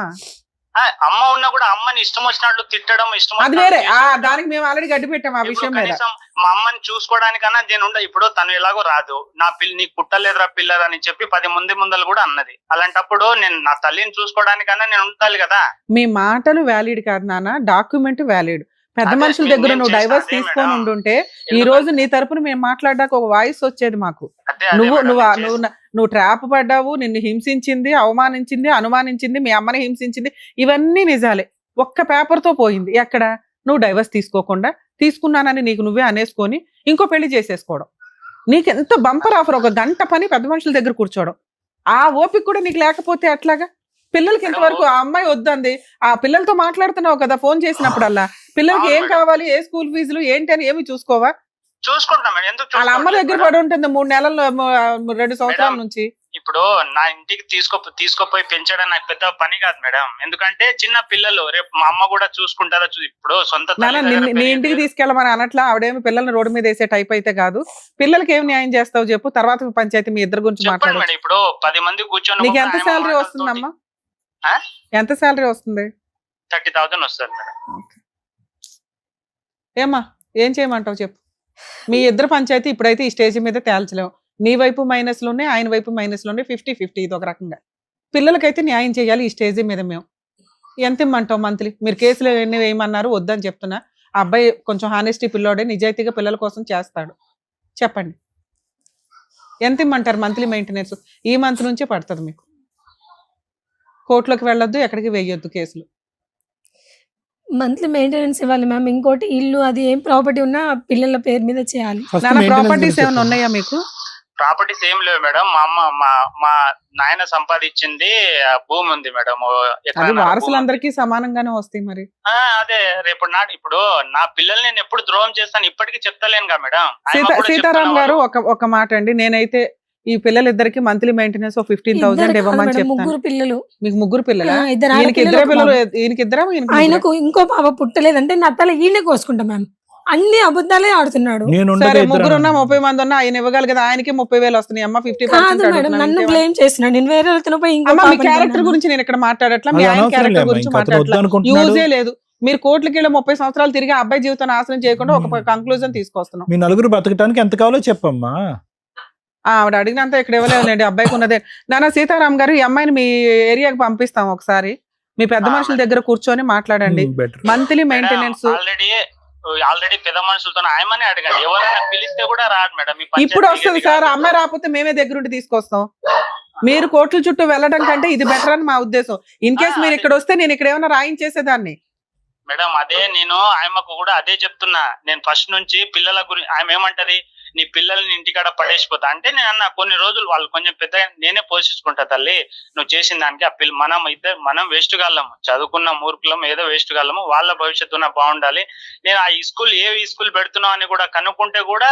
అమ్మ ఉన్నా కూడా అమ్మని ఇష్టం వచ్చినట్లు తిట్టడం, ఇష్టం అది వేరే, దానికి మేము ఆల్రెడీ గడ్డి పెట్టాం ఆ విషయం మీద. మా అమ్మని చూసుకోవడానికన్నా నేను ఉండ, ఇప్పుడు తను ఎలాగో రాదు, నా పిల్ల నీకు పుట్టలేదురా పిల్లలు అని చెప్పి 10 మంది ముందలు కూడా అన్నది. అలాంటప్పుడు నేను నా తల్లిని చూసుకోవడానికన్నా నేను ఉండాలి కదా. మీ మాటలు వ్యాలిడ్ కాదు నాన్న, డాక్యుమెంట్ వ్యాలిడ్. పెద్ద మనుషుల దగ్గర నువ్వు డైవర్స్ తీసుకొని ఉండుంటే ఈ రోజు నీ తరపున మేము మాట్లాడడానికి ఒక వాయిస్ వచ్చేది మాకు. నువ్వు ట్రాప్ పడ్డావు, నిన్ను హింసించింది, అవమానించింది, అనుమానించింది, మీ అమ్మని హింసించింది, ఇవన్నీ నిజాలే. ఒక్క పేపర్ తో పోయింది. ఎక్కడ? నువ్వు డైవర్స్ తీసుకోకుండా తీసుకున్నానని నీకు నువ్వే అనేసుకొని ఇంకో పెళ్లి చేసేసుకోవడం. నీకెంత బంపర్ ఆఫర్, ఒక గంట పని పెద్ద మనుషుల దగ్గర కూర్చోవడం. ఆ ఓపిక కూడా నీకు లేకపోతే అట్లాగా? పిల్లలకి ఇంతవరకు ఆ అమ్మాయి వద్దంది, ఆ పిల్లలతో మాట్లాడుతున్నావు కదా ఫోన్ చేసినప్పుడల్లా, పిల్లలకి ఏం కావాలి, ఏ స్కూల్ ఫీజులు ఏంటి అని ఏమి చూసుకోవా? చూసుకుంటాం. వాళ్ళ అమ్మ దగ్గర పడి ఉంటుంది 3 నెలల్లో, 2 సంవత్సరాల నుంచి. ఇప్పుడు నా ఇంటికి తీసుకుపోయి పెంచడం నాకు పెద్ద పని కాదు మేడం, ఎందుకంటే చిన్న పిల్లలు, రేపు మా అమ్మ కూడా చూసుకుంటారా? ఇప్పుడు సొంత నీ ఇంటికి తీసుకెళ్ళమని అనట్లా, ఆవిడేమి పిల్లల్ని రోడ్డు మీద వేసే టైప్ అయితే కాదు. పిల్లలకి ఏం న్యాయం చేస్తావు చెప్పు, తర్వాత పంచాయతీ మీ ఇద్దరు గురించి మాట్లాడు. ఇప్పుడు 10 మంది కూర్చొని నీకు ఎంత శాలరీ వస్తుందమ్మా? ఎంత శాలరీ వస్తుంది? 30,000 వస్తుంది మేడం. ఏమ్మా ఏం చేయమంటావు చెప్పు. మీ ఇద్దరు పంచాయతీ ఇప్పుడైతే ఈ స్టేజ్ మీద తేల్చలేము. నీ వైపు మైనస్లు ఉన్నాయి, ఆయన వైపు మైనస్లు ఉన్నాయి, 50-50 ఇది ఒక రకంగా. పిల్లలకైతే న్యాయం చేయాలి ఈ స్టేజ్ మీద. మేము ఎంత ఇమ్మంటావు మంత్లీ? మీరు కేసులు ఎన్ని వేయమన్నారు, వద్దని చెప్తున్నా. ఆ అబ్బాయి కొంచెం హానెస్టీ పిల్లోడే, నిజాయితీగా పిల్లల కోసం చేస్తాడు. చెప్పండి ఎంత ఇమ్మంటారు మంత్లీ మెయింటెనెన్స్? ఈ మంత్ నుంచే పడుతుంది మీకు. కోర్టులోకి వెళ్ళొద్దు, ఎక్కడికి వేయొద్దు కేసులు. మంత్లీ మెయింటెనెన్స్ ఇవ్వాలి మ్యామ్. ఇంకోటి ఇల్లు అది ఏం ప్రాపర్టీ ఉన్నా పిల్లల పేరు మీద చేయాలి. ప్రాపర్టీస్ ఏమైనా ఉన్నాయా మీకు? ప్రాపర్టీస్ ఏం లేవు మేడం. మా అమ్మ మా నాయన సంపాదించింది భూమి ఉంది మేడం. వారసులందరికీ సమానంగానే వస్తాయి మరి. అదే రేపు ఇప్పుడు నా పిల్లల్ని నేను ఎప్పుడు ద్రోహం చేస్తాను ఇప్పటికీ చెప్తలేనుగా మేడం. సీతారాం గారు ఒక మాట అండి, నేనైతే ఈ పిల్లలిద్దరికి మంత్లీ మెయింటెనెన్స్ 15,000 ఇవ్వమని చెప్తాను. 3 పిల్లలు. మీకు 3 పిల్లలు? పిల్లలు. ఆయనకు ఇంకో పాప పుట్టలేదంటే నా తల ఈయన కోసుకుంటా మ్యామ్. అన్ని అబద్ధాలే ఆడుతున్నాడు. సరే 3 ఉన్నా 30 మంది ఉన్నా ఆయన ఇవ్వగలి కదా, ఆయనకి 30,000 వస్తున్నాయి. అమ్మ 50%. నన్ను బ్లేమ్ చేస్తున్నాడు. నేను వేరే వాళ్ళతో పోయి మీ క్యారెక్టర్ గురించి నేను ఇక్కడ మాట్లాడట్లా, మీ ఆయన క్యారెక్టర్ గురించి మాట్లాడట్లా. యూజే లేదు. మీరు కోట్లకి 30 సంవత్సరాలు తిరిగి అబ్బాయి జీవితం నాశనం చేయకుండా ఒక కంక్లూజన్ తీసుకొస్తున్నాం. మీ నలుగురు బతకడానికి ఎంత కావాలో చెప్పమ్మా. ఆవిడ అడిగినంత ఇక్కడ ఇవ్వలేదులేండి, అబ్బాయికి ఉన్నదే. నాన్న సీతారాం గారు, ఈ అమ్మాయిని మీ ఏరియాకి పంపిస్తాం, ఒకసారి మీ పెద్ద మనుషుల దగ్గర కూర్చొని మాట్లాడండి. మంత్లీ మెయింటెనెన్స్ ఆల్రెడీ పెద్ద మనుషులతో ఆయమనే అడగండి, ఎవరైనా పిలిస్తే కూడా రాదు మేడం. ఇప్పుడు వస్తుంది సార్, అమ్మాయి రాకపోతే మేమే దగ్గరుండి తీసుకొస్తాం. మీరు కోట్ల చుట్టూ వెళ్ళడం కంటే ఇది బెటర్ అని మా ఉద్దేశం. ఇన్ కేసు మీరు ఇక్కడ వస్తే నేను ఇక్కడ ఏమైనా రాయించేసేదాన్ని మేడం. అదే నేను ఆయమకు కూడా అదే చెప్తున్నా. నేను ఫస్ట్ నుంచి పిల్లల గురించి ఆమె ఏమంటది, నీ పిల్లల్ని ఇంటికాడ పడేసిపోతా అంటే నేను అన్న కొన్ని రోజులు వాళ్ళు కొంచెం పెద్ద నేనే పోషించుకుంటా తల్లి, నువ్వు చేసిన దానికి. ఆ మనం వేస్ట్ గాళ్ళము, చదువుకున్న మూర్ఖులం, ఏదో వేస్ట్ గాళ్ళము, వాళ్ళ భవిష్యత్తున బాగుండాలి. నేను ఆ ఏ స్కూల్ పెడుతున్నావు అని కూడా కనుక్కుంటే కూడా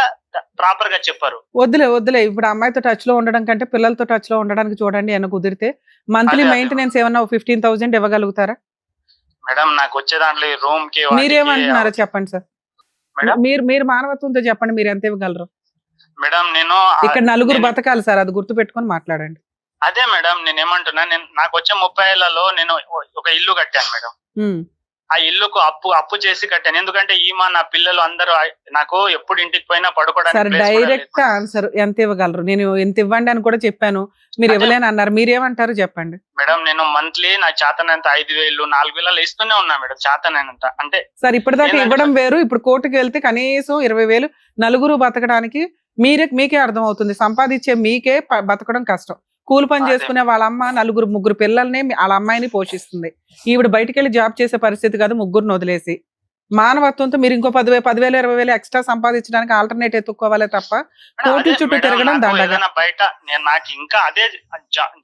ప్రాపర్ గా చెప్పారు. వద్దులే ఇప్పుడు అమ్మాయితో టచ్ లో ఉండడం కంటే పిల్లలతో టచ్ లో ఉండడానికి చూడండి. ఏమైనా కుదిరితే మంత్లీ మెయింటెనెన్స్ ఏమన్నా 15,000 ఇవ్వగలుగుతారా మేడం? నాకు వచ్చే దాంట్లో రూమ్ కి మీరేమంటున్నారో చెప్పండి సార్. మీరు మానవత్వంతో చెప్పండి, మీరు ఎంత ఇవ్వగలరు మేడం? నేను ఇక్కడ నలుగురు బతకాలి సార్, అది గుర్తు పెట్టుకొని మాట్లాడండి. అదే మేడం నేను ఏమంటున్నా, నాకు వచ్చే 30 ఏళ్లలో నేను ఒక ఇల్లు కట్టాను మేడం. ఆ ఇల్లుకు అప్పు చేసి కట్టాను. ఎందుకంటే నా పిల్లలు అందరూ నాకు ఎప్పుడు ఇంటికి పోయినా పడుకోవడానికి. డైరెక్ట్ ఆన్సర్ ఎంత ఇవ్వగలరు? నేను ఎంత ఇవ్వండి అని కూడా చెప్పాను, మీరు ఇవ్వలేని అన్నారు. మీరేమంటారు చెప్పండి మేడం? నేను మంత్లీ నా చేతనంత 5,000 4,000 ఇస్తూనే ఉన్నా మేడం, చేతనంత. అంటే సార్ ఇప్పటిదాకా ఇవ్వడం వేరు, ఇప్పుడు కోర్టుకు వెళ్తే కనీసం 20,000 నలుగురు బతకడానికి మీకే అర్థం అవుతుంది. సంపాదించే మీకే బతకడం కష్టం. కూలి పని చేసుకునే వాళ్ళ అమ్మ 4-3 పిల్లల్ని వాళ్ళ అమ్మాయిని పోషిస్తుంది. ఈవిడ బయటికి వెళ్ళి జాబ్ చేసే పరిస్థితి కాదు 3 వదిలేసి. మానవత్వంతో మీరు ఇంకో 10,000 20,000 ఎక్స్ట్రా సంపాదించడానికి ఆల్టర్నేట్ ఎత్తుక్కోవాలే తప్ప కోర్టుల చుట్టూ తిరగడం దండగా. బయట నాకు ఇంకా అదే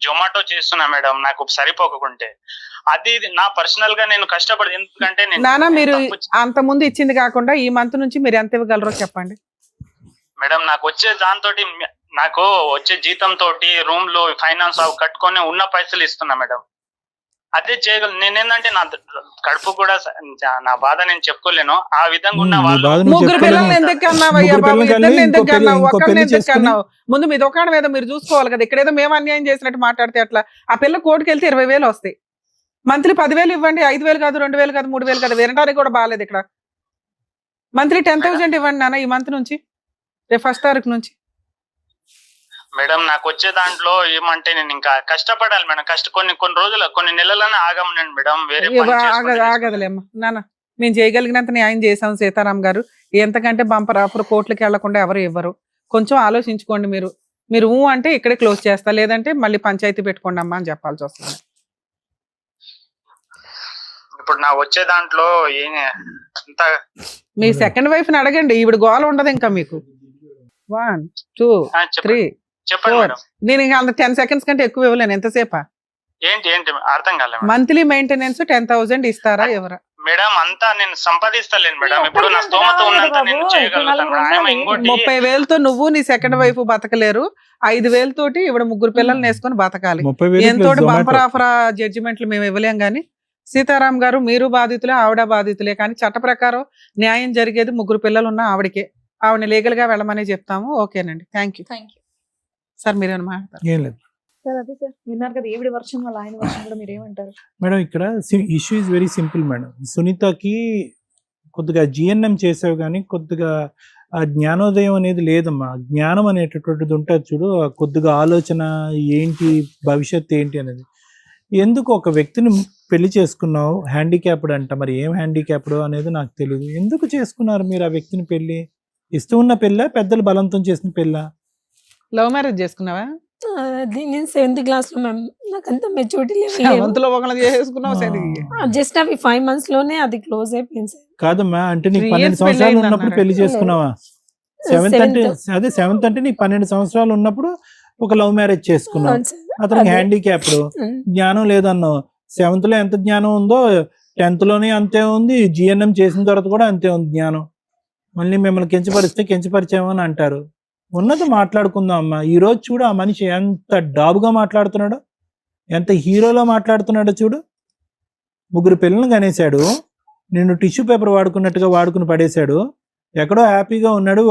జొమాటో చేస్తున్నా మేడం, నాకు సరిపోకుంటే అది నా పర్సనల్ గా నేను కష్టపడి, ఎందుకంటే నానా మీరు అంత ముందు ఇచ్చింది కాకుండా ఈ మంత్ నుంచి మీరు ఎంత ఇవ్వగలరో చెప్పండి మేడం. నాకు వచ్చే దాంతో, నాకు వచ్చే జీతం తోటి రూమ్ లో ఫైనాన్స్ కట్టుకొని ఉన్న పైసలు ఇస్తున్నా మేడం. అదే చేయగలను. నేనేందంటే నా కడుపు కూడా నా బాధ నేను చెప్పుకోలేను. ఆ విధంగా ఉన్న వాళ్ళు ముగ్గురు పిల్లల్ని ఎందుకు కన్నావయ్యా బాబు, ఇద్దరిని ఎందుకు కన్నావు, ఒకరిని ఎందుకు కన్నావు? ముందు మీ దుకాణం ఏదో మీరు చూసుకోవాలి కదా. ఇక్కడేదో మేము అన్యాయం చేసినట్టు మాట్లాడితే అట్లా. ఆ పిల్ల కోర్టుకు వెళ్తే 20,000 వస్తాయి. మంత్లీ 10,000 ఇవ్వండి, 5,000 కాదు, 2,000 కాదు, 3,000 కాదు. వినడానికి కూడా బాగాలేదు ఇక్కడ. మంత్లీ 10,000 ఇవ్వండి నాన్న ఈ మంత్ నుంచి, రేపు 1st తారీఖు నుంచి. మేడం నాకు వచ్చే దాంట్లో ఏమంటే నేను ఇంకా కష్టపడాలి మేడం. కొన్ని రోజులు, కొన్ని నెలలనే ఆగమనండి మేడం. వేరే ఆగదులేమ్మా నాన్న, మేము చేయగలిగినంత న్యాయం చేసాం సీతారాం గారు. ఎంతకంటే బంపర్ ఆఫర్ కోర్టులకు వెళ్లకుండా ఎవరు ఇవ్వరు. కొంచెం ఆలోచించుకోండి. మీరు అంటే ఇక్కడే క్లోజ్ చేస్తా, లేదంటే మళ్ళీ పంచాయతీ పెట్టుకోండి అమ్మా అని చెప్పాల్సి వస్తుంది. ఇప్పుడు నా వచ్చే దాంట్లో మీ సెకండ్ వైఫ్ ని అడగండి, ఈవిడ గోల ఉండదు ఇంకా మీకు. 1 2 3 చెప్పండి 4. మేడం. నేను ఇంకా 10 seconds కంటే ఎక్కువ ఇవ్వలేను. ఎంతసేపా? ఏంటి అర్థం కాలేదు. మంత్లీ మెయింటెనెన్స్ 10,000 ఇస్తారా ఎవరా? మేడం అంతా నేను సంపాదిస్తలేను మేడం. ఇప్పుడు నా స్తోమత ఉన్నంత నేను చేయగలుగుతాను. 30,000తో నువ్వు నీ సెకండ్ వైఫ్ బతకలేరు. 5,000 తోటి ఇవిడ ముగ్గురు పిల్లల్ని వేసుకొని బతకాలి. ఎంతో బంపర్ ఆఫర్ జడ్జిమెంట్లు మేము ఇవ్వలేం. గానీ సీతారాం గారు మీరు బాధితులే, ఆవిడ బాధితులే. కానీ చట్ట ప్రకారం న్యాయం జరిగేది ముగ్గురు పిల్లలు ఉన్న ఆవిడకే. ఆవిడని లీగల్ గా వెళ్ళమని చెప్తాము. ఓకేనండి, థ్యాంక్ యూ సార్. మీరేమైనా మాట్లాడతారు? ఏం లేదు సార్. అదే సార్ విన్నారు కదా, ఈవిడ వర్షం వాళ్ళ ఆయన వర్షం కూడా మీరు ఏమంటారు మేడం? ఇక్కడ issue is very simple madam. సునీతకి కొద్దిగా జిఎన్ఎం చేసావు కానీ కొద్దిగా ఆ జ్ఞానోదయం అనేది లేదమ్మా. జ్ఞానం అనేటటువంటిది ఉంటుంది చూడు, కొద్దిగా ఆలోచన ఏంటి, భవిష్యత్తు ఏంటి అనేది. ఎందుకు ఒక వ్యక్తిని పెళ్లి చేసుకున్నావు, హ్యాండిక్యాప్డ్ అంట. మరి ఏం హ్యాండిక్యాప్డ్ అనేది నాకు తెలియదు. ఎందుకు చేసుకున్నారు మీరు ఆ వ్యక్తిని పెళ్లి? ఇస్తూ ఉన్న పెళ్ళ, పెద్దలు బలంతం చేసిన పెళ్ళ? లవ్ మ్యారేజ్ చేసుకున్నావా? నేను 7th క్లాస్ లో మ్యామ్, నాకు అంత మెచ్యూరిటీ జస్ట్ అవి 5 months లోనే అది క్లోజ్ అయిపోయింది సార్. కాదమ్మా, అంటే నీకు 12 సంవత్సరాలు ఉన్నప్పుడు పెళ్లి చేసుకున్నావా? 7th అంటే అదే 7th అంటే నీకు 12 సంవత్సరాలు ఉన్నప్పుడు ఒక లవ్ మ్యారేజ్ చేసుకున్నావు. అతనికి హ్యాండిక్యాప్డ్, జ్ఞానం లేదన్నావు. 7th లో ఎంత జ్ఞానం ఉందో 10th లోనే అంతే ఉంది. జిఎన్ఎం చేసిన తర్వాత కూడా అంతే ఉంది జ్ఞానం. మళ్ళీ మిమ్మల్ని కించపరిచామో అని అంటారు. ఉన్నది మాట్లాడుకుందాం అమ్మా. ఈ రోజు చూడు ఆ మనిషి ఎంత డాబుగా మాట్లాడుతున్నాడో, ఎంత హీరోలో మాట్లాడుతున్నాడో చూడు. ముగ్గురు పిల్లల్ని కనేశాడు, నిన్ను టిష్యూ పేపర్ వాడుకున్నట్టుగా వాడుకుని పడేశాడు. ఎక్కడో హ్యాపీగా ఉన్నాడు.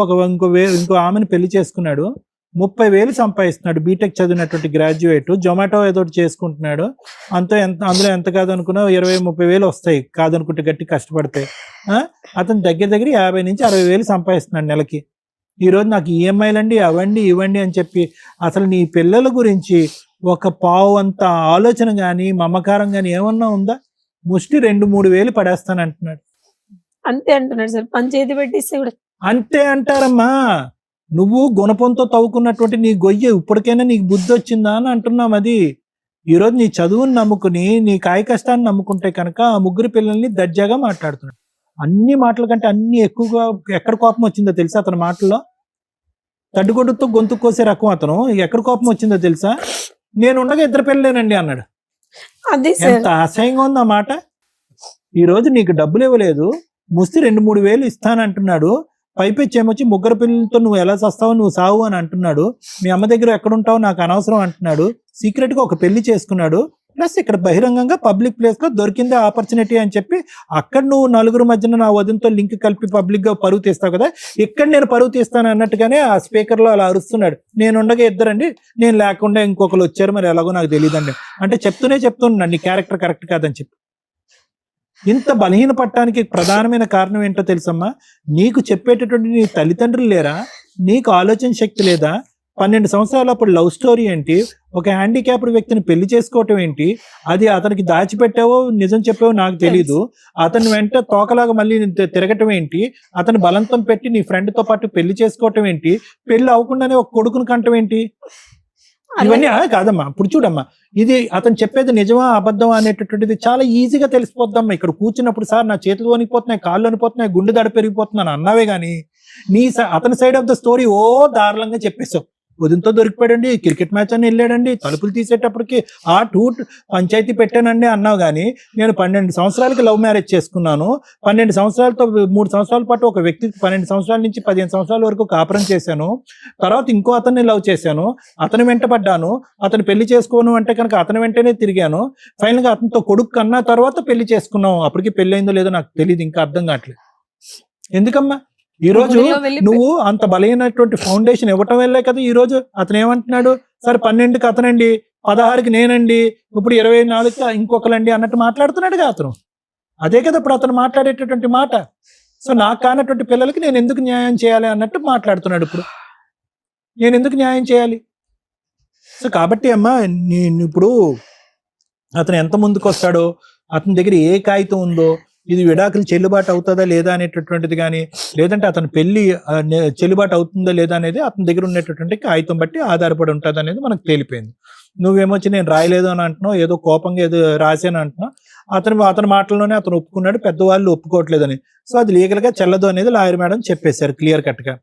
ఇంకో ఆమెను పెళ్లి చేసుకున్నాడు. 30,000 సంపాదిస్తున్నాడు. బీటెక్ చదివినటువంటి గ్రాడ్యుయేట్. జొమాటో ఏదో చేసుకుంటున్నాడు. అందులో ఎంత కాదనుకున్నా 20-30,000 వస్తాయి కాదనుకుంటే, గట్టి కష్టపడతాయి. అతను దగ్గర 50,000 నుంచి 60,000 సంపాదిస్తున్నాడు నెలకి. ఈరోజు నాకు ఈఎంఐలు అండి, అవండి ఇవ్వండి అని చెప్పి అసలు నీ పిల్లల గురించి ఒక పావు అంత ఆలోచన కానీ మమకారం కానీ ఏమన్నా ఉందా? ముష్టి 2-3 వేలు పడేస్తాను అంటున్నాడు. అంతే అంటున్నాడు సార్. పంచాయతీ పెట్టిస్తే కూడా అంతే అంటారమ్మా. నువ్వు గుణపంతో తవ్వుకున్నటువంటి నీ గొయ్య ఇప్పటికైనా నీకు బుద్ధి వచ్చిందా అని అంటున్నాం. అది ఈరోజు నీ చదువుని నమ్ముకుని, నీ కాయ కష్టాన్ని నమ్ముకుంటే కనుక ఆ ముగ్గురు పిల్లల్ని దర్జాగా మాట్లాడుతున్నాడు. అన్ని మాటల కంటే అన్ని ఎక్కువగా ఎక్కడ కోపం వచ్చిందో తెలుసా అతని మాటల్లో? తడ్డుగొడ్డుతో గొంతు కోసే రకం అతను. ఎక్కడ కోపం వచ్చిందో తెలుసా? నేను ఉండగా 2 పిల్లలేనండి అన్నాడు. ఎంత అసహ్యంగా ఉంది ఆ మాట. ఈరోజు నీకు డబ్బులు ఇవ్వలేదు, ముస్తి 2-3 వేలు ఇస్తానంటున్నాడు. పైపెచ్చేమొచ్చి ముగ్గురు పిల్లలతో నువ్వు ఎలా చస్తావో నువ్వు సావు అని అంటున్నాడు. మీ అమ్మ దగ్గర ఎక్కడుంటావు నాకు అనవసరం అంటున్నాడు. సీక్రెట్ గా ఒక పెళ్లి చేసుకున్నాడు. ప్లస్ ఇక్కడ బహిరంగంగా పబ్లిక్ ప్లేస్ లో దొరికిందే ఆపర్చునిటీ అని చెప్పి అక్కడ నువ్వు నలుగురు మధ్యన నా వదినతో లింక్ కలిపి పబ్లిక్ గా పరువు తీస్తావు కదా, ఇక్కడ నేను పరువు తీస్తాను అన్నట్టుగానే ఆ స్పీకర్ లో అలా అరుస్తున్నాడు. నేను ఉండగా 2 అండి, నేను లేకుండా ఇంకొకరు వచ్చారు, మరి ఎలాగో నాకు తెలియదండి అంటే చెప్తున్నాడు నీ క్యారెక్టర్ కరెక్ట్ కాదని చెప్పి. ఇంత బలహీన పట్టడానికి ప్రధానమైన కారణం ఏంటో తెలుసమ్మా? నీకు చెప్పేటటువంటి నీ తల్లిదండ్రులు లేరా? నీకు ఆలోచన శక్తి లేదా? 12 సంవత్సరాలు అప్పుడు లవ్ స్టోరీ ఏంటి? ఒక హ్యాండిక్యాప్డ్ వ్యక్తిని పెళ్లి చేసుకోవటం ఏంటి? అది అతనికి దాచిపెట్టావో నిజం చెప్పావో నాకు తెలీదు. అతని వెంట తోకలాగా మళ్ళీ తిరగటం ఏంటి? అతను బలంతం పెట్టి నీ ఫ్రెండ్ తో పాటు పెళ్లి చేసుకోవటం ఏంటి? పెళ్లి అవ్వకుండానే ఒక కొడుకుని కంటం ఏంటి? ఇవన్నీ కాదమ్మా. ఇప్పుడు చూడమ్మా, ఇది అతను చెప్పేది నిజమా అబద్ధమా అనేటటువంటిది చాలా ఈజీగా తెలిసిపోద్దమ్మా. ఇక్కడ కూర్చున్నప్పుడు సార్ నా చేతులు వణిపోతున్నాయి, కాళ్ళు వణిపోతున్నాయి, గుండె దడ పెరిగిపోతున్నాను అన్నావే గానీ అతని సైడ్ ఆఫ్ ద స్టోరీ దారుణంగా చెప్పేశావు. ఉదయంతో దొరికిపోయాడండి, క్రికెట్ మ్యాచ్ అని వెళ్ళాడండి, తలుపులు తీసేటప్పటికి పంచాయతీ పెట్టానండి అన్నావు. కానీ నేను 12 సంవత్సరాలకి లవ్ మ్యారేజ్ చేసుకున్నాను, 12 సంవత్సరాలతో 3 సంవత్సరాల పాటు ఒక వ్యక్తి 12 సంవత్సరాల నుంచి 15 సంవత్సరాల వరకు కాపురం చేశాను, తర్వాత ఇంకో అతన్ని లవ్ చేశాను, అతని వెంట పడ్డాను, అతను పెళ్లి చేసుకోను అంటే కనుక అతని వెంటనే తిరిగాను, ఫైనల్ గా అతనితో కొడుకు కన్నా తర్వాత పెళ్లి చేసుకున్నాం. అప్పటికి పెళ్లి అయిందో లేదో నాకు తెలియదు, ఇంకా అర్థం కావట్లేదు. ఎందుకమ్మా ఈ రోజు నువ్వు అంత బలమైనటువంటి ఫౌండేషన్ ఇవ్వటం వల్లే కదా ఈ రోజు అతను ఏమంటున్నాడు, సరే 12కి అతనండి, 16కి నేనండి, ఇప్పుడు 24కి ఇంకొకరండి అన్నట్టు మాట్లాడుతున్నాడుగా అతను. అదే కదా ఇప్పుడు అతను మాట్లాడేటటువంటి మాట. సో నాకు కానటువంటి పిల్లలకి నేను ఎందుకు న్యాయం చేయాలి అన్నట్టు మాట్లాడుతున్నాడు. ఇప్పుడు నేను ఎందుకు న్యాయం చేయాలి? సో కాబట్టి అమ్మా, నేను ఇప్పుడు అతను ఎంత ముందుకు వస్తాడో, అతని దగ్గర ఏ కాగితం ఉందో, ఇది విడాకులు చెల్లుబాటు అవుతుందా లేదా అనేటటువంటిది కానీ, లేదంటే అతని పెళ్లి చెల్లుబాటు అవుతుందా లేదా అనేది అతని దగ్గర ఉన్నటువంటి కాగితం బట్టి ఆధారపడి ఉంటుంది అనేది మనకు తేలిపోయింది. నువ్వేమొచ్చి నేను రాయలేదు అని అంటున్నావు, ఏదో కోపంగా ఏదో రాశాను అంటున్నావు. అతని మాటల్లోనే అతను ఒప్పుకున్నాడు, పెద్దవాళ్ళు ఒప్పుకోవట్లేదని. సో అది లీగల్ గా చెల్లదు అనేది లాయర్ మేడం చెప్పేశారు క్లియర్ కట్ గా.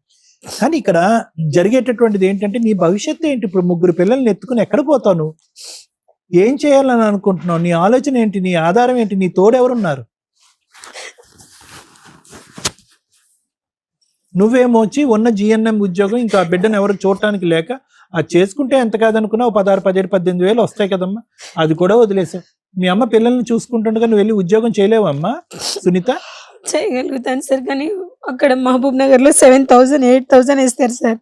కానీ ఇక్కడ జరిగేటటువంటిది ఏంటంటే, నీ భవిష్యత్తు ఏంటి? ఇప్పుడు 3 పిల్లల్ని ఎత్తుకుని ఎక్కడ పోతావు? ఏం చేయాలని అనుకుంటున్నావు? నీ ఆలోచన ఏంటి? నీ ఆధారం ఏంటి? నీ తోడెవరున్నారు? నువ్వేమో వచ్చి ఉన్న జిఎన్ఎం ఉద్యోగం ఇంకా బిడ్డను ఎవరికి చూడటానికి లేక అది చేసుకుంటే ఎంత కాదనుకున్నావు 16, 17, 18 వేలు వస్తాయి కదమ్మా, అది కూడా వదిలేసావు. మీ అమ్మ పిల్లల్ని చూసుకుంటుండగా నువ్వు వెళ్ళి ఉద్యోగం చేయలేవమ్మా సునీత? చేయగలుగుతాను సార్, కానీ అక్కడ మహబూబ్ నగర్ లో 7,000 8,000 ఇస్తారు సార్.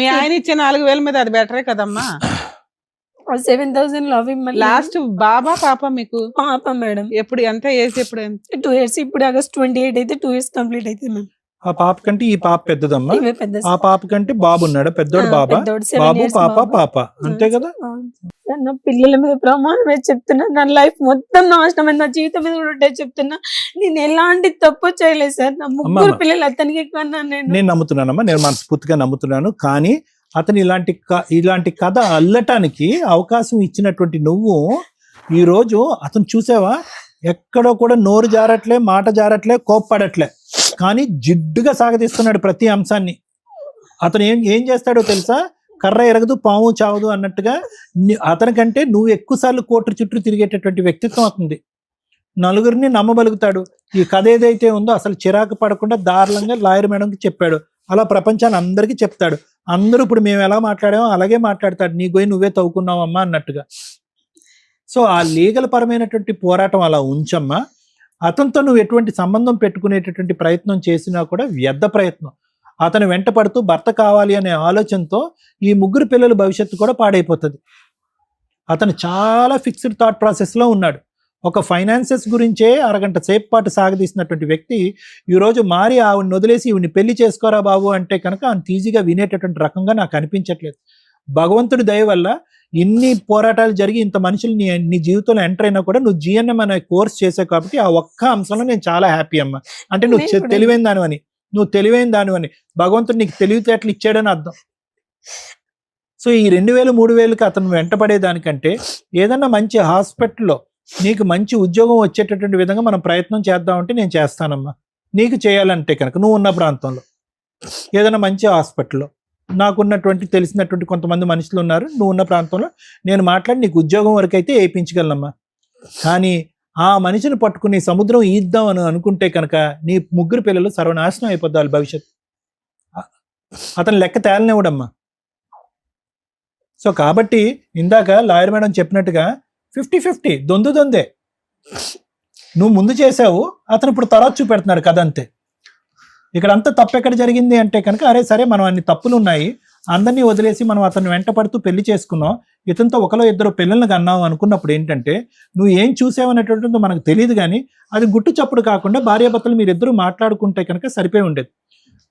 మీ ఆయన ఇచ్చే 4,000 మీద అది బెటరే కదమ్మా. 7,000 లో అవి లాస్ట్ బాబా పాప మీకు? పాప మేడం. ఎప్పుడు ఎంత ఏజ్? ఎప్పుడు 2 years. ఇప్పుడు ఆగస్ట్ 28 అయితే 2 years కంప్లీట్ అయితే మ్యామ్. ఆ పాప కంటే ఈ పాప పెద్దదమ్మా. ఇవే పెద్ద ఆ పాప కంటే బాబు ఉన్నాడు, పెద్దోడు బాబా, బాబు పాప అంతే కదా. నా పిల్లల మీద ప్రమాణం వేసి చెప్తున్నా, నా లైఫ్ మొత్తం నాశనం, నా జీవితం మీద కూడా చెప్తున్నా, నేను ఎలాంటి తప్పు చేయలేదు సార్. నా 3 పిల్లలు అతనికి కన్నా నేను నమ్ముతున్నానమ్మా, నేను మనస్ఫూర్తిగా నమ్ముతున్నాను. కానీ అతను ఇలాంటి కథ అల్లటానికి అవకాశం ఇచ్చినటువంటి నువ్వు ఈ రోజు అతను చూసావా, ఎక్కడో కూడా నోరు జారట్లే, మాట జారట్లే, కోప్పడట్లే, కానీ జిడ్డుగా సాగదీస్తున్నాడు ప్రతి అంశాన్ని. అతను ఏం చేస్తాడో తెలుసా? కర్ర ఎరగదు పాము చావదు అన్నట్టుగా అతనికంటే నువ్వు ఎక్కువసార్లు కోర్టు చుట్టూ తిరిగేటటువంటి వ్యక్తిత్వం అవుతుంది. నలుగురిని నమ్మబలుగుతాడు. ఈ కథ ఏదైతే ఉందో అసలు చిరాకు పడకుండా దారుణంగా లాయర్ మేడంకి చెప్పాడు, అలా ప్రపంచాన్ని అందరికీ చెప్తాడు. అందరూ ఇప్పుడు మేము ఎలా మాట్లాడామో అలాగే మాట్లాడతాడు, నీ గోయి నువ్వే తవ్వుకున్నావమ్మా అన్నట్టుగా. సో ఆ లీగల్ పరమైనటువంటి పోరాటం అలా ఉంచమ్మా. అతనితో నువ్వు ఎటువంటి సంబంధం పెట్టుకునేటటువంటి ప్రయత్నం చేసినా కూడా వ్యర్థ ప్రయత్నం. అతను వెంట పడుతూ భర్త కావాలి అనే ఆలోచనతో ఈ 3 పిల్లల భవిష్యత్తు కూడా పాడైపోతుంది. అతను చాలా ఫిక్స్డ్ థాట్ ప్రాసెస్లో ఉన్నాడు. ఒక ఫైనాన్సెస్ గురించే అరగంట సేపు పాటు సాగదీసినటువంటి వ్యక్తి ఈరోజు మారి ఆవిడని వదిలేసి ఈవిని పెళ్లి చేసుకోరా బాబు అంటే కనుక అంత ఈజీగా వినేటటువంటి రకంగా నాకు అనిపించట్లేదు. భగవంతుడి దయ వల్ల ఇన్ని పోరాటాలు జరిగి ఇంత మనుషులు నీ జీవితంలో ఎంటర్ అయినా కూడా నువ్వు జిఎన్ఎం అనే కోర్స్ చేసావు కాబట్టి ఆ ఒక్క అంశంలో నేను చాలా హ్యాపీ అమ్మా. అంటే నువ్వు తెలివైన దానివని, భగవంతుడు నీకు తెలివితేటలు ఇచ్చాడని అర్థం. సో ఈ 2,000 3,000కి అతను వెంటపడేదానికంటే ఏదన్నా మంచి హాస్పిటల్లో నీకు మంచి ఉద్యోగం వచ్చేటటువంటి విధంగా మనం ప్రయత్నం చేద్దామంటే నేను చేస్తానమ్మా. నీకు చేయాలంటే కనుక నువ్వు ఉన్న ప్రాంతంలో ఏదైనా మంచి హాస్పిటల్లో నాకున్నటువంటి తెలిసినటువంటి కొంతమంది మనుషులు ఉన్నారు, నువ్వు ఉన్న ప్రాంతంలో నేను మాట్లాడి నీకు ఉద్యోగం వరకు అయితే వేయించగలనమ్మా. కానీ ఆ మనిషిని పట్టుకుని సముద్రం ఈద్దాం అని అనుకుంటే కనుక నీ 3 పిల్లలు సర్వనాశనం అయిపోద్దాలి భవిష్యత్తు. అతను లెక్క తేలనివ్వడమ్మా. సో కాబట్టి ఇందాక లాయర్ మేడం చెప్పినట్టుగా 50-50 దొందే. నువ్వు ముందు చేసావు, అతను ఇప్పుడు తర్వాత చూపెడుతున్నాడు కథ అంతే. ఇక్కడ అంతా తప్పు ఎక్కడ జరిగింది అంటే కనుక, అరే సరే మనం అన్ని తప్పులు ఉన్నాయి, అందరినీ వదిలేసి మనం అతను వెంట పడుతూ పెళ్లి చేసుకున్నాం, ఇతనితో 1-2 పిల్లల్ని కన్నావు అనుకున్నప్పుడు ఏంటంటే నువ్వు ఏం చూసావనేటువంటిదో మనకు తెలియదు. కానీ అది గుట్టు చప్పుడు కాకుండా భార్యాభర్తలు మీరిద్దరూ మాట్లాడుకుంటే కనుక సరిపోయి ఉండేది.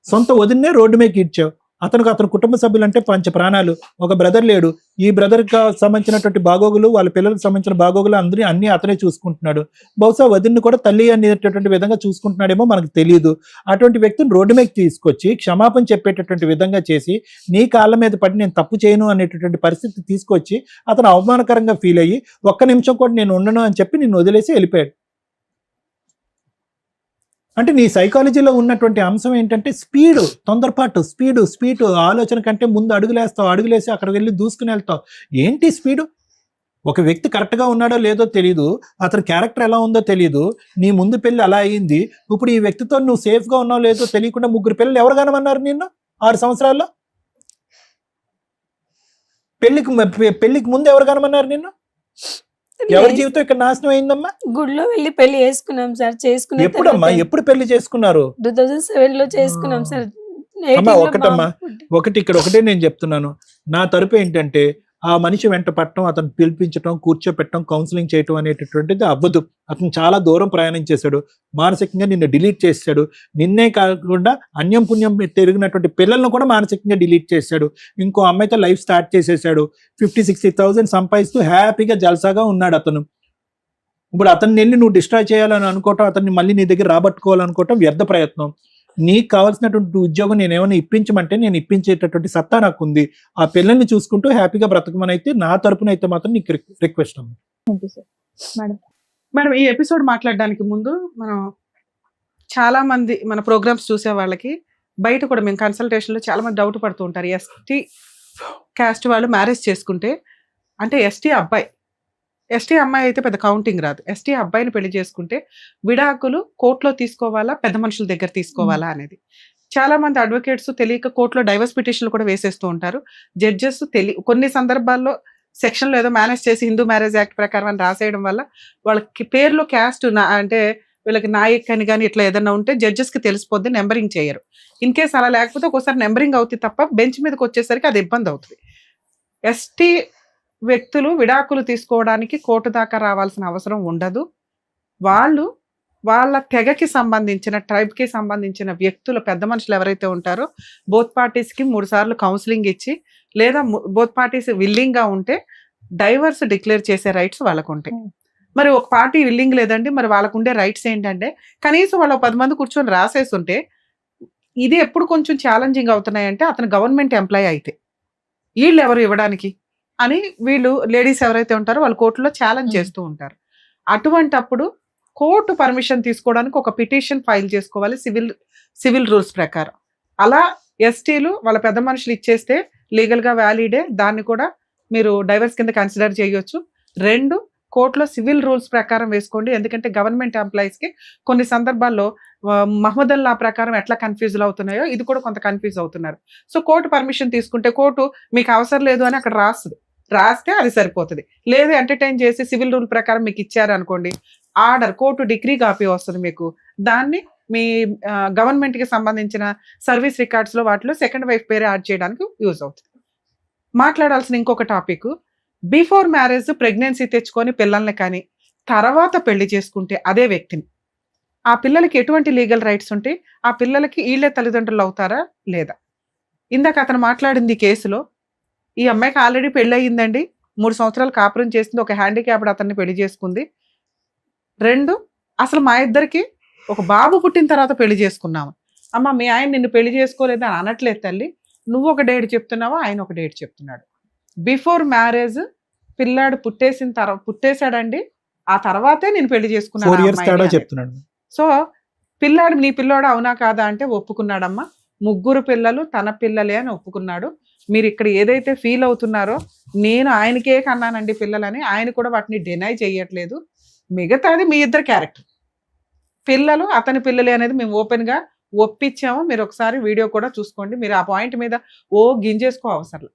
సొంత వదిన్నే రోడ్డు మీద ఈడ్చావు. అతను కుటుంబ సభ్యులంటే 5 ప్రాణాలు, ఒక బ్రదర్ లేడు, ఈ బ్రదర్ కి సంబంధించినటువంటి బాగోగులు, వాళ్ళ పిల్లలకు సంబంధించిన బాగోగులు అన్ని అతనే చూసుకుంటున్నాడు. బహుశా వదిన్ని కూడా తల్లి అనేటటువంటి విధంగా చూసుకుంటున్నాడేమో మనకు తెలియదు. అటువంటి వ్యక్తిని రోడ్డు మీద తీసుకొచ్చి క్షమాపణ చెప్పేటటువంటి విధంగా చేసి, నీ కాళ్ళ మీద పడి నేను తప్పు చేయను అనేటటువంటి పరిస్థితి తీసుకొచ్చి అతను అవమానకరంగా ఫీల్ అయ్యి ఒక్క నిమిషం కూడా నేను ఉండను అని చెప్పి నిన్ను వదిలేసి వెళ్ళిపోయాడు. అంటే నీ సైకాలజీలో ఉన్నటువంటి అంశం ఏంటంటే స్పీడ్, తొందరపాటు, స్పీడ్ ఆలోచన కంటే ముందు అడుగులేసి అక్కడ వెళ్ళి దూసుకుని వెళ్తావు. ఏంటి స్పీడు? ఒక వ్యక్తి కరెక్ట్గా ఉన్నాడో లేదో తెలియదు, అతని క్యారెక్టర్ ఎలా ఉందో తెలియదు. నీ ముందు పెళ్ళి అలా అయింది, ఇప్పుడు ఈ వ్యక్తితో నువ్వు సేఫ్గా ఉన్నావు లేదో తెలియకుండా 3 పిల్లలు ఎవరు కనమన్నారు నిన్ను 6 సంవత్సరాల్లో? పెళ్లికి ముందు ఎవరు కనమన్నారు నిన్ను? ఎవరి జీవితం ఇక్కడ నాశనం అయిందమ్మా? గుడిలో వెళ్ళి పెళ్లి చేసుకున్నాం సార్. చేసుకున్న ఎప్పుడమ్మా, ఎప్పుడు పెళ్లి చేసుకున్నారు? 2007 లో చేసుకున్నాం సార్. అమ్మా ఒకటే నేను చెప్తున్నాను. నా తరపు ఏంటంటే ఆ మనిషి వెంట పట్టడం, అతను పిలిపించడం, కూర్చోపెట్టడం, కౌన్సిలింగ్ చేయటం అనేటటువంటిది అవ్వదు. అతను చాలా దూరం ప్రయాణం చేశాడు, మానసికంగా నిన్ను డిలీట్ చేశాడు. నిన్నే కాకుండా అన్యం పుణ్యం తిరిగినటువంటి పిల్లలను కూడా మానసికంగా డిలీట్ చేశాడు. ఇంకో అమ్మాయితో లైఫ్ స్టార్ట్ చేసేసాడు. 50,000-60,000 సంపాదిస్తూ హ్యాపీగా జల్సాగా ఉన్నాడు అతను. ఇప్పుడు అతన్ని వెళ్ళి నువ్వు డిస్ట్రాయ్ చేయాలని అనుకోవటం, అతన్ని మళ్ళీ నీ దగ్గర రాబట్టుకోవాలనుకోవటం వ్యర్థ ప్రయత్నం. నీకు కావాల్సినటువంటి ఉద్యోగం నేను ఏమైనా ఇప్పించమంటే నేను ఇప్పించేటటువంటి సత్తా నాకు ఉంది. ఆ పిల్లల్ని చూసుకుంటూ హ్యాపీగా బ్రతకమని అయితే నా తరపున అయితే మాత్రం నీకు రిక్వెస్ట్ అమ్మా. మేడం, ఈ ఎపిసోడ్ మాట్లాడడానికి ముందు మనం చాలా మంది మన ప్రోగ్రామ్స్ చూసే వాళ్ళకి బయట కూడా మేము కన్సల్టేషన్లో చాలా మంది డౌట్ పడుతూ ఉంటారు. ఎస్టీ క్యాస్ట్ వాళ్ళు మ్యారేజ్ చేసుకుంటే, అంటే ఎస్టీ అమ్మాయి అయితే పెద్ద కౌంటింగ్ రాదు, ఎస్టీ అబ్బాయిని పెళ్లి చేసుకుంటే విడాకులు కోర్టులో తీసుకోవాలా, పెద్ద మనుషుల దగ్గర తీసుకోవాలా అనేది చాలా మంది అడ్వకేట్స్ తెలియక కోర్టులో డైవర్స్ పిటిషన్లు కూడా వేసేస్తూ ఉంటారు. జడ్జెస్ కొన్ని సందర్భాల్లో సెక్షన్లో ఏదో మేనేజ్ చేసి హిందూ మ్యారేజ్ యాక్ట్ ప్రకారం అని రాసేయడం వల్ల వాళ్ళకి పేర్లో క్యాస్ట్ అంటే వీళ్ళకి నాయక్ అని కానీ ఇట్లా ఏదైనా ఉంటే జడ్జెస్కి తెలిసిపోద్ది, నెంబరింగ్ చేయరు. ఇన్ కేస్ అలా లేకపోతే ఒకసారి నెంబరింగ్ అవుతుంది తప్ప బెంచ్ మీదకి వచ్చేసరికి అది ఇబ్బంది అవుతుంది. ఎస్టీ వ్యక్తులు విడాకులు తీసుకోవడానికి కోర్టు దాకా రావాల్సిన అవసరం ఉండదు. వాళ్ళ తెగకి సంబంధించిన, ట్రైబ్కి సంబంధించిన వ్యక్తులు, పెద్ద మనుషులు ఎవరైతే ఉంటారో బోత్ పార్టీస్కి 3 సార్లు కౌన్సిలింగ్ ఇచ్చి, లేదా బోత్ పార్టీస్ విల్లింగ్గా ఉంటే డైవర్స్ డిక్లేర్ చేసే రైట్స్ వాళ్ళకు ఉంటాయి. మరి ఒక పార్టీ విల్లింగ్ లేదండి, మరి వాళ్ళకు ఉండే రైట్స్ ఏంటంటే కనీసం వాళ్ళు 10 మంది కూర్చొని రాసేసి ఉంటే, ఇది ఎప్పుడు కొంచెం ఛాలెంజింగ్ అవుతున్నాయంటే అతను గవర్నమెంట్ ఎంప్లాయీ అయితే వీళ్ళు ఎవరు ఇవ్వడానికి అని వీళ్ళు లేడీస్ ఎవరైతే ఉంటారో వాళ్ళు కోర్టులో ఛాలెంజ్ చేస్తూ ఉంటారు. అటువంటప్పుడు కోర్టు పర్మిషన్ తీసుకోవడానికి ఒక పిటిషన్ ఫైల్ చేసుకోవాలి సివిల్ రూల్స్ ప్రకారం. అలా ఎస్టీలు వాళ్ళ పెద్ద మనుషులు ఇచ్చేస్తే లీగల్గా వ్యాలిడే, దాన్ని కూడా మీరు డైవర్స్ కింద కన్సిడర్ చేయొచ్చు. 2, కోర్టులో సివిల్ రూల్స్ ప్రకారం వేసుకోండి. ఎందుకంటే గవర్నమెంట్ ఎంప్లాయీస్కి కొన్ని సందర్భాల్లో మహమ్మదన్ లా ప్రకారం ఎట్లా కన్ఫ్యూజ్ అవుతున్నాయో ఇది కూడా కొంత కన్ఫ్యూజ్ అవుతున్నారు. సో కోర్టు పర్మిషన్ తీసుకుంటే కోర్టు మీకు అవసరం లేదు అని అక్కడ రాస్తే అది సరిపోతుంది. లేదు ఎంటర్టైన్ చేసి సివిల్ రూల్ ప్రకారం మీకు ఇచ్చారు అనుకోండి, ఆర్డర్ కోర్టు డిగ్రీ కాపీ వస్తుంది మీకు. దాన్ని మీ గవర్నమెంట్కి సంబంధించిన సర్వీస్ రికార్డ్స్లో వాటిలో సెకండ్ వైఫ్ పేరు యాడ్ చేయడానికి యూజ్ అవుతుంది. మాట్లాడాల్సిన ఇంకొక టాపిక్, బిఫోర్ మ్యారేజ్ ప్రెగ్నెన్సీ తెచ్చుకొని పిల్లల్ని కానీ తర్వాత పెళ్లి చేసుకుంటే అదే వ్యక్తిని, ఆ పిల్లలకి ఎటువంటి లీగల్ రైట్స్ ఉంటాయి, ఆ పిల్లలకి వీళ్ళే తల్లిదండ్రులు అవుతారా లేదా? ఇందాక అతను మాట్లాడింది కేసులో ఈ అమ్మాయికి ఆల్రెడీ పెళ్ళి అయ్యిందండి, 3 సంవత్సరాలు కాపురం చేసింది, ఒక హ్యాండిక్యాప్డ్ అతన్ని పెళ్లి చేసుకుంది. 2, అసలు మా ఇద్దరికి ఒక బాబు పుట్టిన తర్వాత పెళ్లి చేసుకున్నాము. అమ్మ మీ ఆయన నిన్ను పెళ్లి చేసుకోలేదు అని అనట్లేదు తల్లి, నువ్వు ఒక డేట్ చెప్తున్నావా, ఆయన ఒక డేట్ చెప్తున్నాడు. బిఫోర్ మ్యారేజ్ పిల్లాడు పుట్టేశాడండి, ఆ తర్వాతే నేను పెళ్లి చేసుకున్నాను. సో నీ పిల్లోడు అవునా కాదా అంటే ఒప్పుకున్నాడమ్మా. 3 పిల్లలు తన పిల్లలే అని ఒప్పుకున్నాడు. మీరు ఇక్కడ ఏదైతే ఫీల్ అవుతున్నారో, నేను ఆయనకే కన్నానండి పిల్లలని, ఆయన కూడా వాటిని డినై చేయట్లేదు. మిగతాది మీ ఇద్దరు క్యారెక్టర్. పిల్లలు అతని పిల్లలే అనేది మేము ఓపెన్గా ఒప్పించాము. మీరు ఒకసారి వీడియో కూడా చూసుకోండి. మీరు ఆ పాయింట్ మీద గింజేసుకో అవసరం.